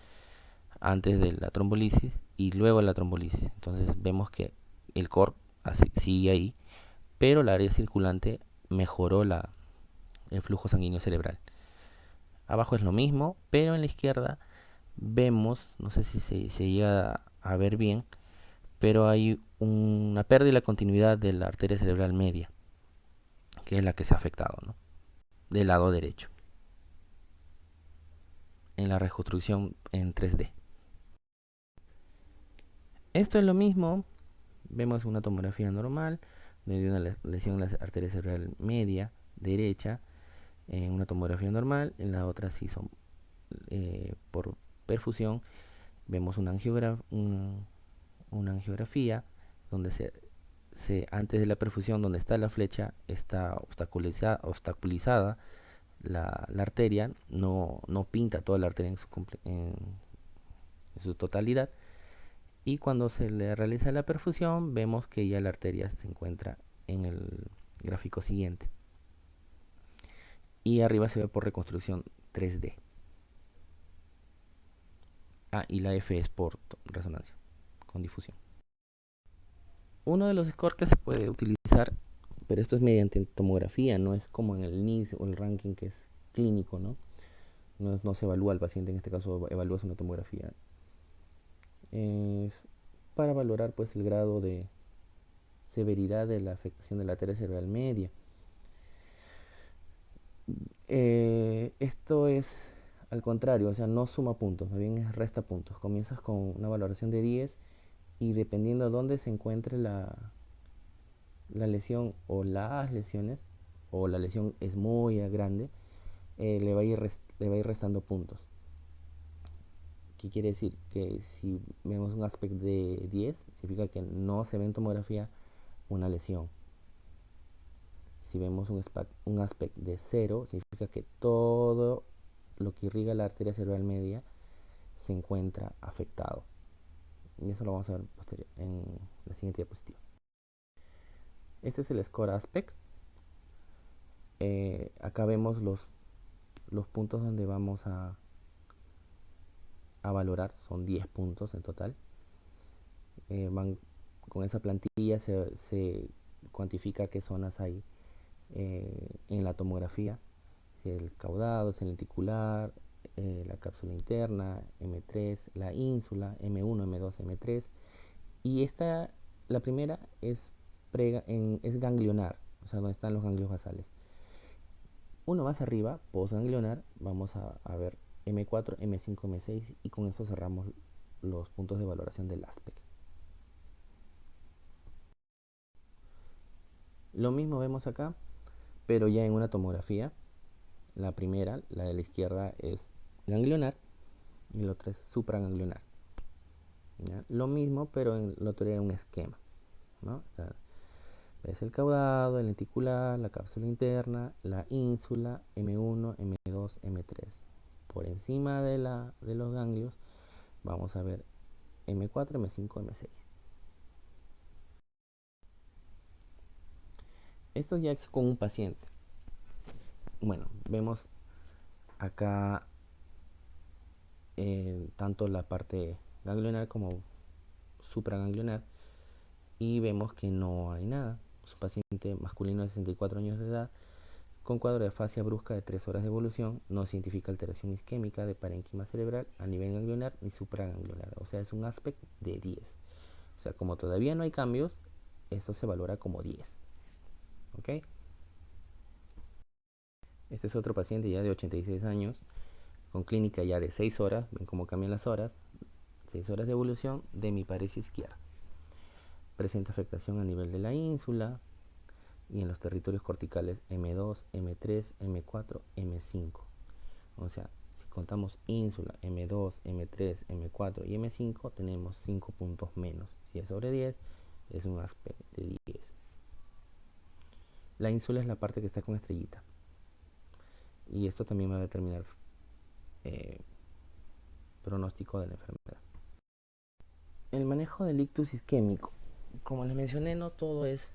antes de la trombolisis y luego la trombolisis. Entonces vemos que el core sigue ahí, pero la área circulante mejoró el flujo sanguíneo cerebral. Abajo es lo mismo, pero en la izquierda vemos, no sé si se llega a ver bien, pero hay una pérdida de la continuidad de la arteria cerebral media, que es la que se ha afectado, ¿no? Del lado derecho, en la reconstrucción en 3D. Esto es lo mismo, vemos una tomografía normal, de una lesión en la arteria cerebral media, derecha, en una tomografía normal, en la otra sí son por perfusión Vemos una angiografía donde antes de la perfusión, donde está la flecha, está obstaculizada la arteria, no pinta toda la arteria en su totalidad. Y cuando se le realiza la perfusión, vemos que ya la arteria se encuentra en el gráfico siguiente. Y arriba se ve por reconstrucción 3D. Y la F es por resonancia con difusión. Uno de los scores que se puede utilizar, pero esto es mediante tomografía, no es como en el NIS o el ranking que es clínico, ¿no? No se evalúa al paciente, en este caso evalúa una tomografía. Es para valorar pues el grado de severidad de la afectación de la arteria cerebral media. Esto es al contrario, o sea, no suma puntos, más bien es resta puntos. Comienzas con una valoración de 10 y dependiendo de dónde se encuentre la lesión o las lesiones, o la lesión es muy grande, le va a ir restando puntos. ¿Qué quiere decir? Que si vemos un aspecto de 10, significa que no se ve en tomografía una lesión. Si vemos un aspecto de 0, significa que todo lo que irriga la arteria cerebral media se encuentra afectado. Y eso lo vamos a ver en la siguiente diapositiva. Este es el score aspect. Acá vemos los puntos donde vamos a valorar. Son 10 puntos en total. Con esa plantilla se cuantifica qué zonas hay en la tomografía. Si el caudado, si el lenticular, la cápsula interna, M3, la ínsula, M1, M2, M3. Y la primera es ganglionar, o sea, donde están los ganglios basales. Uno más arriba, postganglionar, vamos a ver M4, M5, M6 y con eso cerramos los puntos de valoración del aspecto. Lo mismo vemos acá, pero ya en una tomografía. La primera, la de la izquierda, es ganglionar y la otra es supraganglionar. ¿Ya? Lo mismo, pero en lo otro era un esquema, ¿no? O sea, es el caudado, el lenticular, la cápsula interna, la ínsula, M1, M2, M3. Por encima de los ganglios vamos a ver M4, M5, M6. Esto ya es con un paciente. Bueno, vemos acá tanto la parte ganglionar como supraganglionar y vemos que no hay nada. Es un paciente masculino de 64 años de edad con cuadro de afasia brusca de 3 horas de evolución. No se identifica alteración isquémica de parénquima cerebral a nivel ganglionar ni supraganglionar. O sea, es un aspecto de 10. O sea, como todavía no hay cambios, esto se valora como 10. ¿Ok? Este es otro paciente ya de 86 años con clínica ya de 6 horas. Ven cómo cambian las horas. 6 horas de evolución de hemiparesia izquierda. Presenta afectación a nivel de la ínsula y en los territorios corticales M2, M3, M4, M5. O sea, si contamos ínsula, M2, M3, M4 y M5, tenemos 5 puntos menos. Si es sobre 10, es un aspecto de 10. La ínsula es la parte que está con estrellita. Y esto también va a determinar pronóstico de la enfermedad. El manejo del ictus isquémico. Como les mencioné, no todo es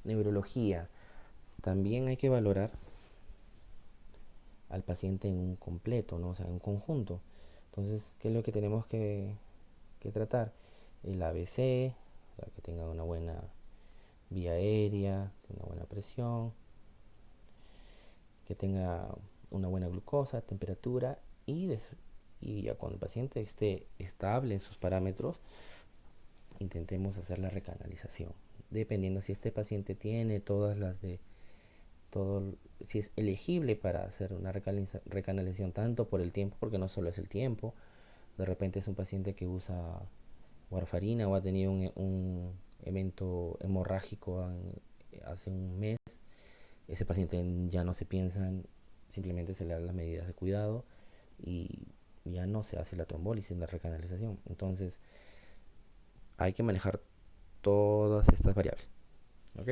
neurología. También hay que valorar al paciente en un completo, ¿no? O sea, en un conjunto. Entonces, ¿qué es lo que tenemos que tratar? El ABC, o sea, que tenga una buena vía aérea, una buena presión, que tenga una buena glucosa, temperatura y ya cuando el paciente esté estable en sus parámetros, intentemos hacer la recanalización. Dependiendo si este paciente tiene todas las de todo, si es elegible para hacer una recanalización tanto por el tiempo, porque no solo es el tiempo, de repente es un paciente que usa warfarina o ha tenido un evento hemorrágico hace un mes, ese paciente ya no se piensa, simplemente se le dan las medidas de cuidado y ya no se hace la trombólisis, la recanalización. Entonces hay que manejar todas estas variables. ¿Ok?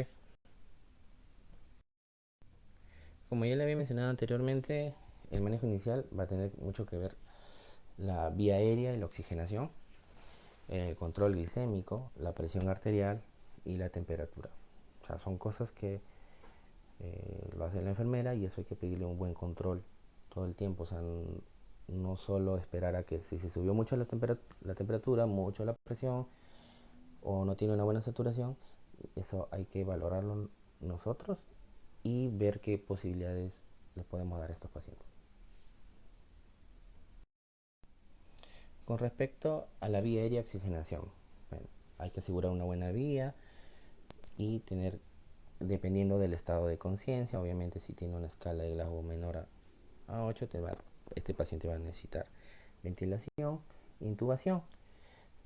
Como ya le había mencionado anteriormente, el manejo inicial va a tener mucho que ver la vía aérea y la oxigenación, el control glicémico, la presión arterial y la temperatura. O sea, son cosas que lo hace la enfermera y eso hay que pedirle un buen control todo el tiempo. O sea, no solo esperar a que si se subió mucho la temperatura, mucho la presión o no tiene una buena saturación, eso hay que valorarlo nosotros y ver qué posibilidades le podemos dar a estos pacientes. Con respecto a la vía aérea oxigenación, bueno, hay que asegurar una buena vía y tener, dependiendo del estado de conciencia, obviamente si tiene una escala de Glasgow menor a 8, este paciente va a necesitar ventilación, intubación,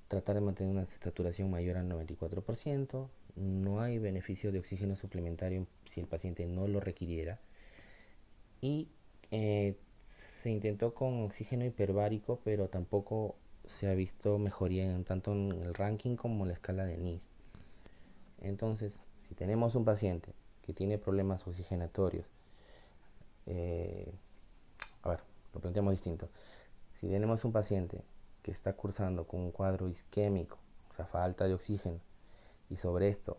tratar de mantener una saturación mayor al 94%, no hay beneficio de oxígeno suplementario si el paciente no lo requiriera y eh, se intentó con oxígeno hiperbárico, pero tampoco se ha visto mejoría tanto en el ranking como en la escala de NIS. Entonces, si tenemos un paciente que tiene problemas oxigenatorios, eh, a ver, lo planteamos distinto. Si tenemos un paciente que está cursando con un cuadro isquémico, o sea, falta de oxígeno, y sobre esto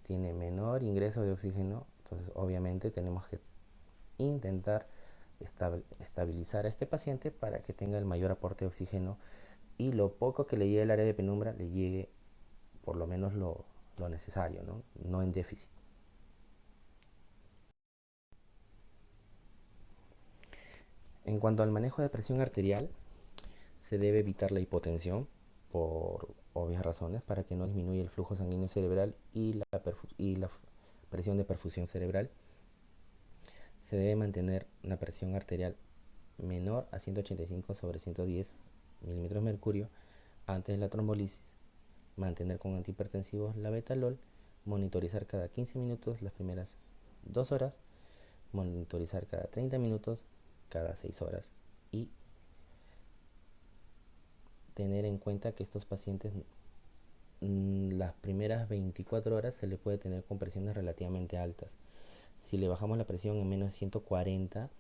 tiene menor ingreso de oxígeno, entonces obviamente tenemos que intentar estabilizar a este paciente para que tenga el mayor aporte de oxígeno y lo poco que le llegue al área de penumbra le llegue por lo menos lo necesario, ¿no? No en déficit. En cuanto al manejo de presión arterial, se debe evitar la hipotensión por obvias razones para que no disminuya el flujo sanguíneo cerebral y la presión de perfusión cerebral. Se debe mantener una presión arterial menor a 185 sobre 110 milímetros de mercurio antes de la trombolisis, mantener con antihipertensivos la betalol, monitorizar cada 15 minutos las primeras 2 horas, monitorizar cada 30 minutos cada 6 horas y tener en cuenta que estos pacientes las primeras 24 horas se le puede tener con presiones relativamente altas. Si le bajamos la presión en menos de 140,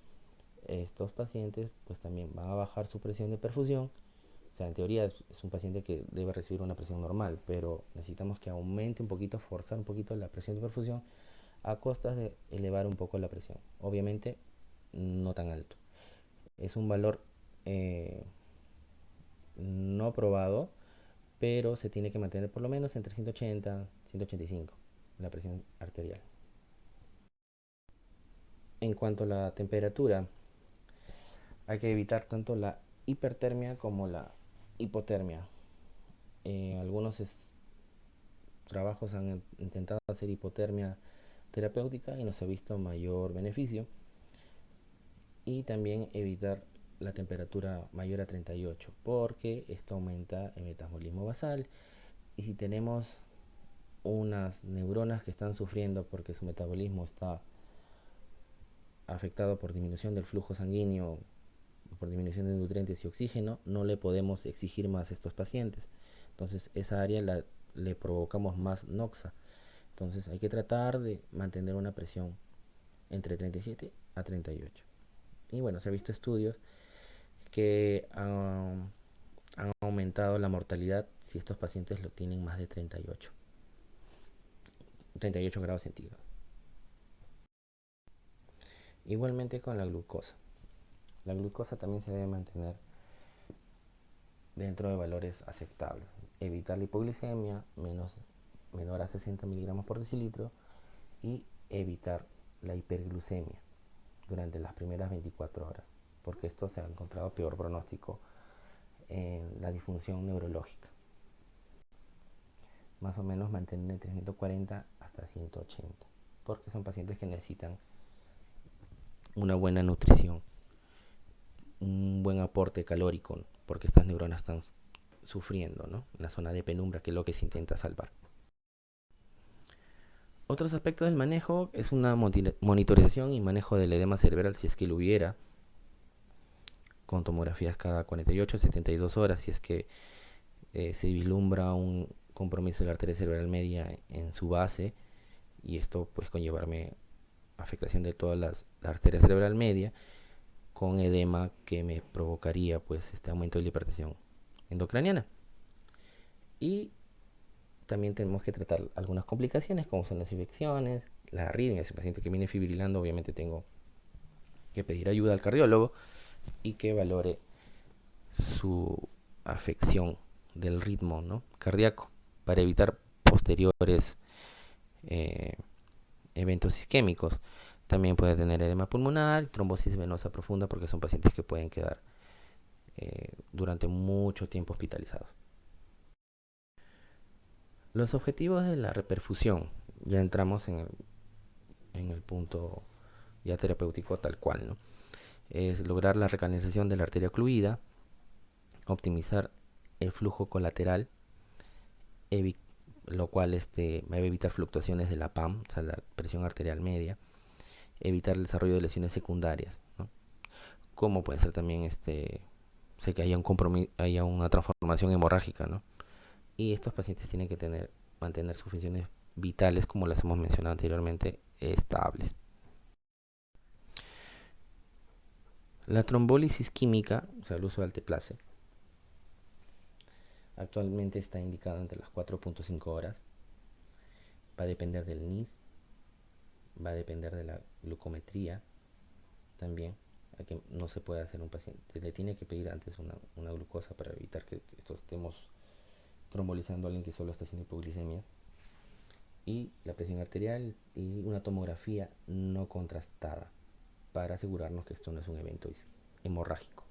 estos pacientes pues también van a bajar su presión de perfusión. O sea, en teoría es un paciente que debe recibir una presión normal, pero necesitamos que aumente un poquito, forzar un poquito la presión de perfusión a costas de elevar un poco la presión. Obviamente no tan alto. Es un valor no probado, pero se tiene que mantener por lo menos entre 180 y 185 la presión arterial. En cuanto a la temperatura, hay que evitar tanto la hipertermia como la hipotermia. Algunos trabajos han intentado hacer hipotermia terapéutica y no se ha visto mayor beneficio. Y también evitar la temperatura mayor a 38 porque esto aumenta el metabolismo basal y si tenemos unas neuronas que están sufriendo porque su metabolismo está afectado por disminución del flujo sanguíneo, por disminución de nutrientes y oxígeno, no le podemos exigir más a estos pacientes. Entonces esa área le provocamos más noxa. Entonces hay que tratar de mantener una presión entre 37 a 38. Y bueno, se ha visto estudios que han aumentado la mortalidad si estos pacientes lo tienen más de 38 grados centígrados. Igualmente con la glucosa. La glucosa también se debe mantener dentro de valores aceptables. Evitar la hipoglicemia, menor a 60 miligramos por decilitro y evitar la hiperglucemia durante las primeras 24 horas, porque esto se ha encontrado peor pronóstico en la disfunción neurológica. Más o menos mantener entre 140 hasta 180, porque son pacientes que necesitan una buena nutrición, un buen aporte calórico, porque estas neuronas están sufriendo, ¿no? En la zona de penumbra, que es lo que se intenta salvar. Otros aspectos del manejo es una monitorización y manejo del edema cerebral si es que lo hubiera. con tomografías cada 48 a 72 horas si es que se vislumbra un compromiso de la arteria cerebral media en su base, y esto pues conllevarme afectación de toda la arteria cerebral media con edema que me provocaría pues este aumento de la hipertensión endocraniana. Y también tenemos que tratar algunas complicaciones como son las infecciones, las arritmias. Si un paciente que viene fibrilando, obviamente tengo que pedir ayuda al cardiólogo y que valore su afección del ritmo, ¿no?, cardíaco, para evitar posteriores eh, eventos isquémicos. También puede tener edema pulmonar, trombosis venosa profunda, porque son pacientes que pueden quedar durante mucho tiempo hospitalizados. Los objetivos de la reperfusión, ya entramos en el punto ya terapéutico tal cual, ¿no? Es lograr la recanalización de la arteria ocluida, optimizar el flujo colateral, lo cual va a evitar fluctuaciones de la PAM, o sea, la presión arterial media, evitar el desarrollo de lesiones secundarias, ¿no?, como puede ser también sé que haya una transformación hemorrágica, ¿no? Y estos pacientes tienen que mantener sus funciones vitales, como las hemos mencionado anteriormente, estables. La trombólisis química, o sea, el uso de alteplase, actualmente está indicado entre las 4.5 horas. Va a depender del NIS, va a depender de la glucometría también. Que no se puede hacer un paciente, le tiene que pedir antes una glucosa para evitar que estemos trombolizando a alguien que solo está haciendo hipoglicemia. Y la presión arterial y una tomografía no contrastada para asegurarnos que esto no es un evento hemorrágico.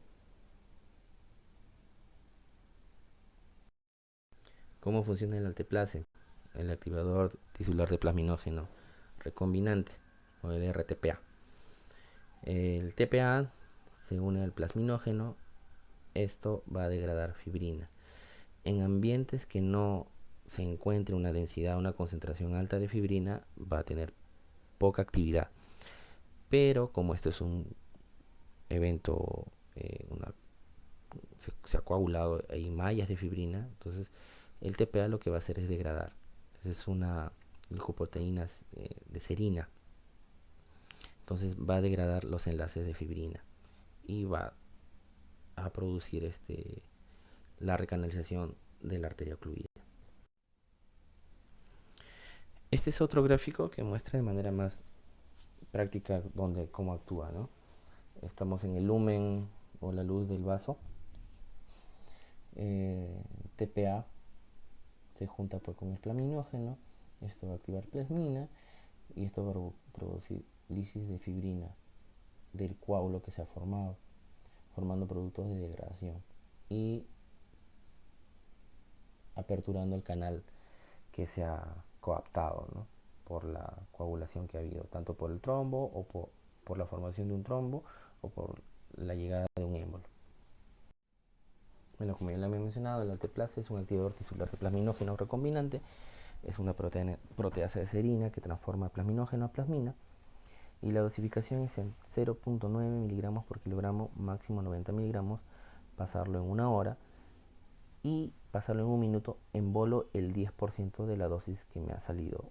¿Cómo funciona el alteplase? El activador tisular de plasminógeno recombinante, o el RTPA. El TPA se une al plasminógeno. Esto va a degradar fibrina. En ambientes que no se encuentre una densidad, una concentración alta de fibrina, va a tener poca actividad. Pero como esto es un evento, se ha coagulado, hay mallas de fibrina, entonces el TPA lo que va a hacer es degradar. Es una glicoproteína de serina. Entonces va a degradar los enlaces de fibrina y va a producir la recanalización de la arteria ocluida. Este es otro gráfico que muestra de manera más práctica cómo actúa, ¿no? Estamos en el lumen o la luz del vaso. TPA se junta con el plaminógeno. Esto va a activar plasmina y esto va a producir lisis de fibrina del coágulo que se ha formado, formando productos de degradación y aperturando el canal que se ha coaptado, ¿no?, por la coagulación que ha habido, tanto por el trombo o por la formación de un trombo o por la llegada de un émbolo. Bueno, como ya lo había mencionado, el alteplase es un activador tisular de plasminógeno recombinante. Es una proteasa de serina que transforma plasminógeno a plasmina, y la dosificación es en 0.9 miligramos por kilogramo, máximo 90 miligramos, pasarlo en una hora y pasarlo en un minuto en bolo el 10% de la dosis que me ha salido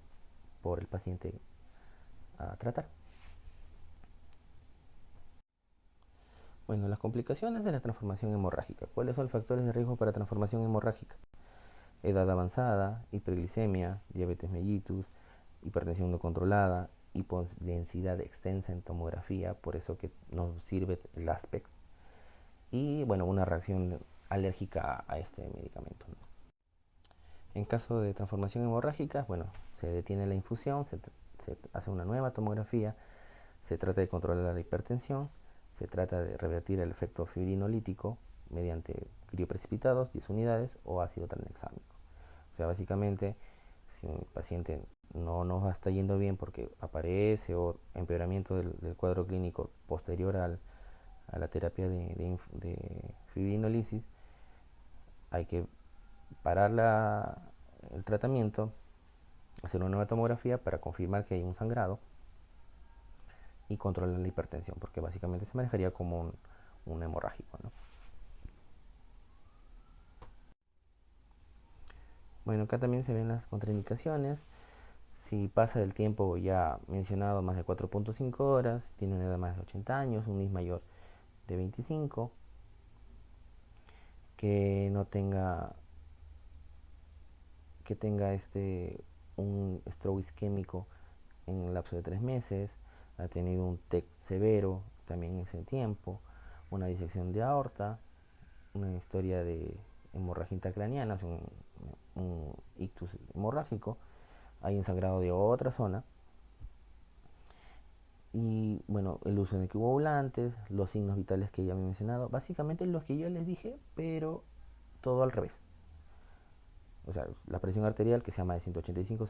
por el paciente a tratar. Bueno, las complicaciones de la transformación hemorrágica. ¿Cuáles son los factores de riesgo para transformación hemorrágica? Edad avanzada, hiperglicemia, diabetes mellitus, hipertensión no controlada, hipodensidad extensa en tomografía, por eso que nos sirve el Aspex, y bueno, una reacción alérgica a este medicamento, ¿no? En caso de transformación hemorrágica, bueno, se detiene la infusión, se hace una nueva tomografía, se trata de controlar la hipertensión, se trata de revertir el efecto fibrinolítico mediante crioprecipitados, 10 unidades, o ácido tranexámico. O sea, básicamente, si un paciente no nos está yendo bien porque aparece o empeoramiento del cuadro clínico posterior a la terapia de fibrinolisis, hay que parar el tratamiento, hacer una nueva tomografía para confirmar que hay un sangrado y controlar la hipertensión, porque básicamente se manejaría como un hemorrágico, ¿no? Bueno, acá también se ven las contraindicaciones. Si pasa del tiempo ya mencionado más de 4.5 horas, tiene una edad más de 80 años, un NIS mayor de 25, que no tenga que tenga un stroke isquémico en el lapso de 3 meses, ha tenido un TEC severo también en ese tiempo, una disección de aorta, una historia de hemorragia intracraniana, un ictus hemorrágico, hay un sangrado de otra zona y bueno, el uso de anticoagulantes, los signos vitales que ya me he mencionado, básicamente los que yo les dije, pero todo al revés. O sea, la presión arterial que se llama de 185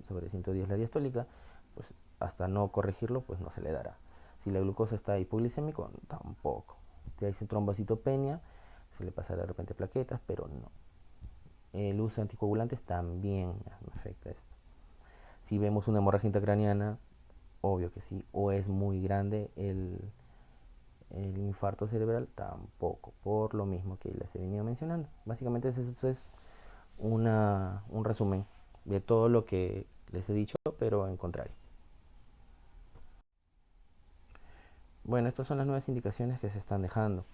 sobre 110 la diastólica, pues hasta no corregirlo, pues no se le dará. Si la glucosa está hipoglicémico, tampoco. Si hay trombocitopenia, se le pasará de repente plaquetas, pero no. El uso de anticoagulantes también afecta esto. Si vemos una hemorragia intracraniana, obvio que sí, o es muy grande el infarto cerebral, tampoco, por lo mismo que les he venido mencionando. Básicamente eso es un resumen de todo lo que les he dicho, pero en contrario. Bueno, estas son las nuevas indicaciones que se están dejando.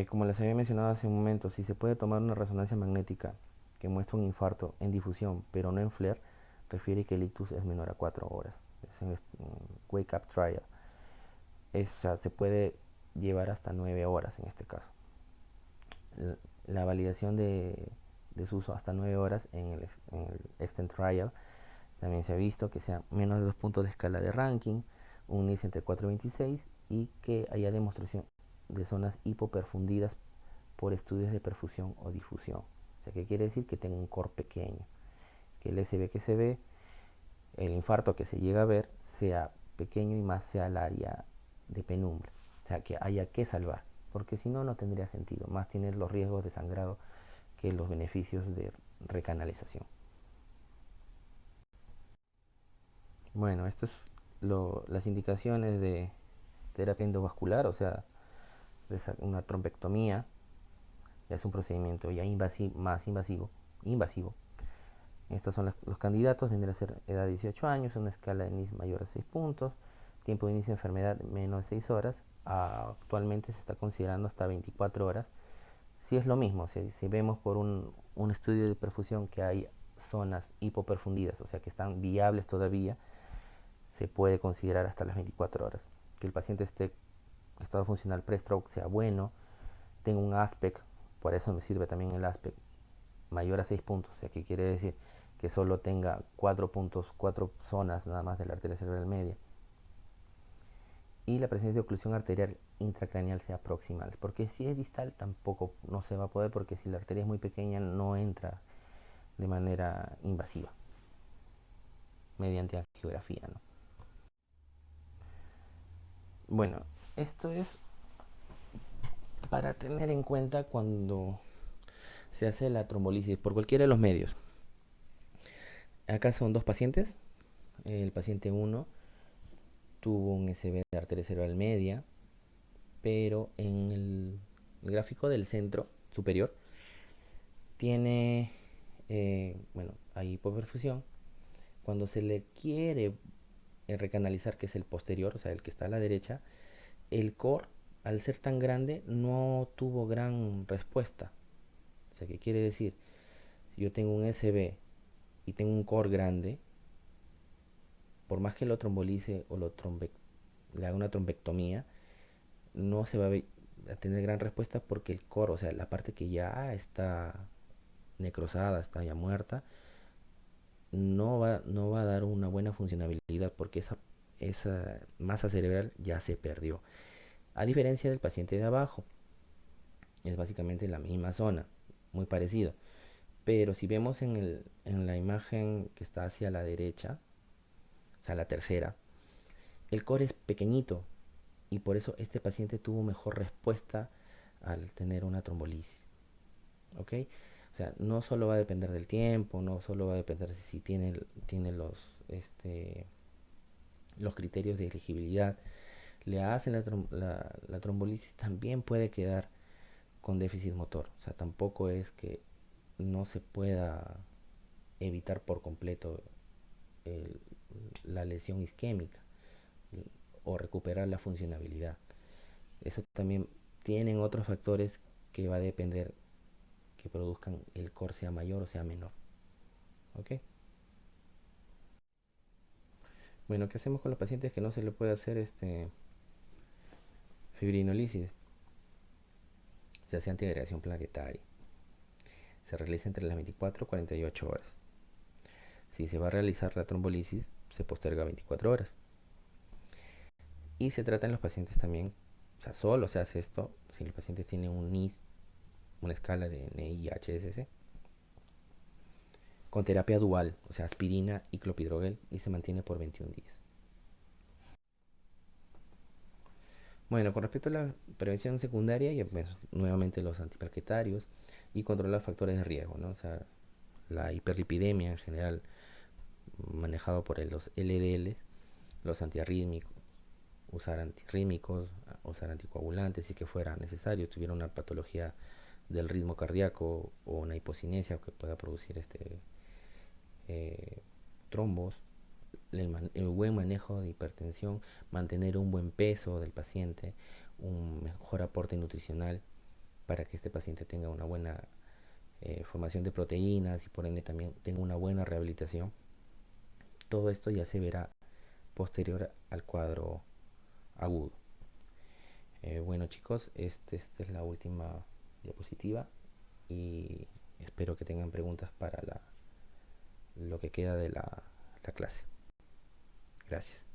Como les había mencionado hace un momento, si se puede tomar una resonancia magnética que muestra un infarto en difusión, pero no en flare, refiere que el ictus es menor a 4 horas. Es un wake up trial. O sea, se puede llevar hasta 9 horas en este caso. La validación de su uso hasta 9 horas en el extend trial también se ha visto que sea menos de 2 puntos de escala de ranking, un NIS entre 4 y 26 y que haya demostración de zonas hipoperfundidas por estudios de perfusión o difusión. O sea, ¿qué quiere decir? Que tenga un core pequeño, que el SB que se ve, el infarto que se llega a ver, sea pequeño y más sea el área de penumbra. O sea, que haya que salvar, porque si no, no tendría sentido. Más tiene los riesgos de sangrado que los beneficios de recanalización. Bueno, estas es las indicaciones de terapia endovascular, o sea, una trombectomía, ya es un procedimiento ya más invasivo. Estos son los candidatos, vendrá a ser edad de 18 años, una escala de NIS mayor a 6 puntos, tiempo de inicio de enfermedad menos de 6 horas, actualmente se está considerando hasta 24 horas. Si es lo mismo, si vemos por un estudio de perfusión que hay zonas hipoperfundidas, o sea que están viables todavía, se puede considerar hasta las 24 horas. Que el paciente esté estado funcional pre-stroke sea bueno, tenga un aspect, por eso me sirve también el aspect mayor a 6 puntos, o sea que quiere decir que solo tenga 4 puntos, 4 zonas nada más de la arteria cerebral media, y la presencia de oclusión arterial intracraneal sea proximal, porque si es distal tampoco no se va a poder, porque si la arteria es muy pequeña no entra de manera invasiva mediante angiografía, ¿no? Bueno, esto es para tener en cuenta cuando se hace la trombolisis por cualquiera de los medios. Acá son dos pacientes. El paciente 1 tuvo un SB de arteria cerebral media, pero en el gráfico del centro superior tiene, bueno, hay hipoperfusión. Cuando se le quiere recanalizar, que es el posterior, o sea, el que está a la derecha, el core, al ser tan grande, no tuvo gran respuesta. O sea, ¿qué quiere decir? Yo tengo un SB y tengo un core grande, por más que lo trombolice o le haga una trombectomía, no se va a tener gran respuesta porque el core, o sea, la parte que ya está necrosada, está ya muerta, no va a dar una buena funcionabilidad porque esa masa cerebral ya se perdió. A diferencia del paciente de abajo, es básicamente la misma zona, muy parecido. Pero si vemos en la imagen que está hacia la derecha, o sea, la tercera, el core es pequeñito y por eso este paciente tuvo mejor respuesta al tener una trombolisis. ¿Ok? O sea, no solo va a depender del tiempo, no solo va a depender si tiene los criterios de elegibilidad. le hacen la trombolisis también puede quedar con déficit motor. O sea, tampoco es que no se pueda evitar por completo el- la lesión isquémica o recuperar la funcionabilidad. Eso también tienen otros factores que va a depender que produzcan el core sea mayor o sea menor. ¿Ok? Bueno, ¿qué hacemos con los pacientes que no se le puede hacer fibrinolisis? Se hace antiagregación plaquetaria. Se realiza entre las 24 y 48 horas. Si se va a realizar la trombolisis, se posterga 24 horas. Y se trata en los pacientes también, o sea, solo se hace esto si los pacientes tienen un NIS, una escala de NIHSS, con terapia dual, o sea, aspirina y clopidogrel, y se mantiene por 21 días. Bueno, con respecto a la prevención secundaria, y bueno, nuevamente los antiplaquetarios y controlar factores de riesgo, ¿no? O sea, la hiperlipidemia en general, manejado por los LDL, los antiarrítmicos, usar antirrítmicos, usar anticoagulantes si que fuera necesario, tuviera una patología del ritmo cardíaco o una hipocinesia que pueda producir eh, trombos, el buen manejo de hipertensión, mantener un buen peso del paciente, un mejor aporte nutricional para que este paciente tenga una buena formación de proteínas y por ende también tenga una buena rehabilitación. Todo esto ya se verá posterior al cuadro agudo. Bueno chicos, esta es la última diapositiva y espero que tengan preguntas para lo que queda de la clase. Gracias.